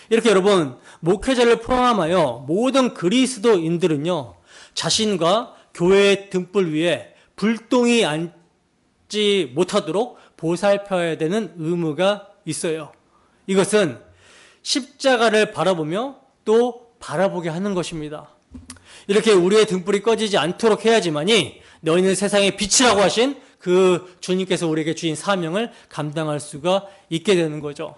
이렇게 여러분 목회자를 포함하여 모든 그리스도인들은요 자신과 교회의 등불 위에 불똥이 앉지 못하도록 보살펴야 되는 의무가 있어요. 이것은 십자가를 바라보며 또 바라보게 하는 것입니다. 이렇게 우리의 등불이 꺼지지 않도록 해야지만이 너희는 세상의 빛이라고 하신 그 주님께서 우리에게 주신 사명을 감당할 수가 있게 되는 거죠.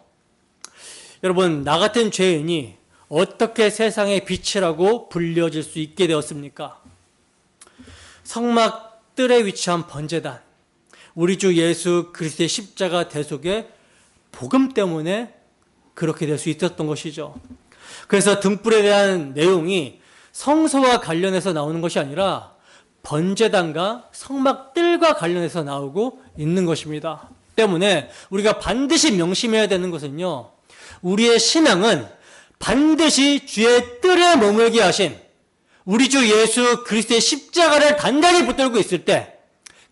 여러분, 나 같은 죄인이 어떻게 세상의 빛이라고 불려질 수 있게 되었습니까? 성막 뜰에 위치한 번제단, 우리 주 예수 그리스도의 십자가 대속의 복음 때문에 그렇게 될 수 있었던 것이죠. 그래서 등불에 대한 내용이 성소와 관련해서 나오는 것이 아니라 번제단과 성막뜰과 관련해서 나오고 있는 것입니다. 때문에 우리가 반드시 명심해야 되는 것은요, 우리의 신앙은 반드시 주의 뜰에 머물게 하신 우리 주 예수 그리스도의 십자가를 단단히 붙들고 있을 때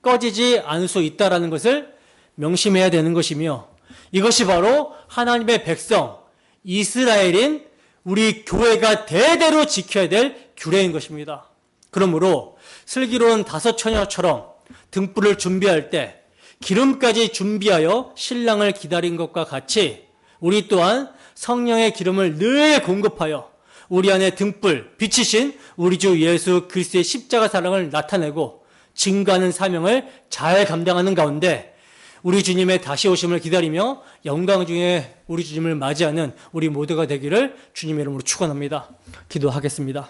꺼지지 않을 수 있다는 것을 명심해야 되는 것이며, 이것이 바로 하나님의 백성 이스라엘인 우리 교회가 대대로 지켜야 될 규례인 것입니다. 그러므로 슬기로운 다섯 처녀처럼 등불을 준비할 때 기름까지 준비하여 신랑을 기다린 것과 같이 우리 또한 성령의 기름을 늘 공급하여 우리 안에 등불, 빛이신 우리 주 예수 그리스도의 십자가 사랑을 나타내고 증거하는 사명을 잘 감당하는 가운데 우리 주님의 다시 오심을 기다리며 영광 중에 우리 주님을 맞이하는 우리 모두가 되기를 주님의 이름으로 축원합니다. 기도하겠습니다.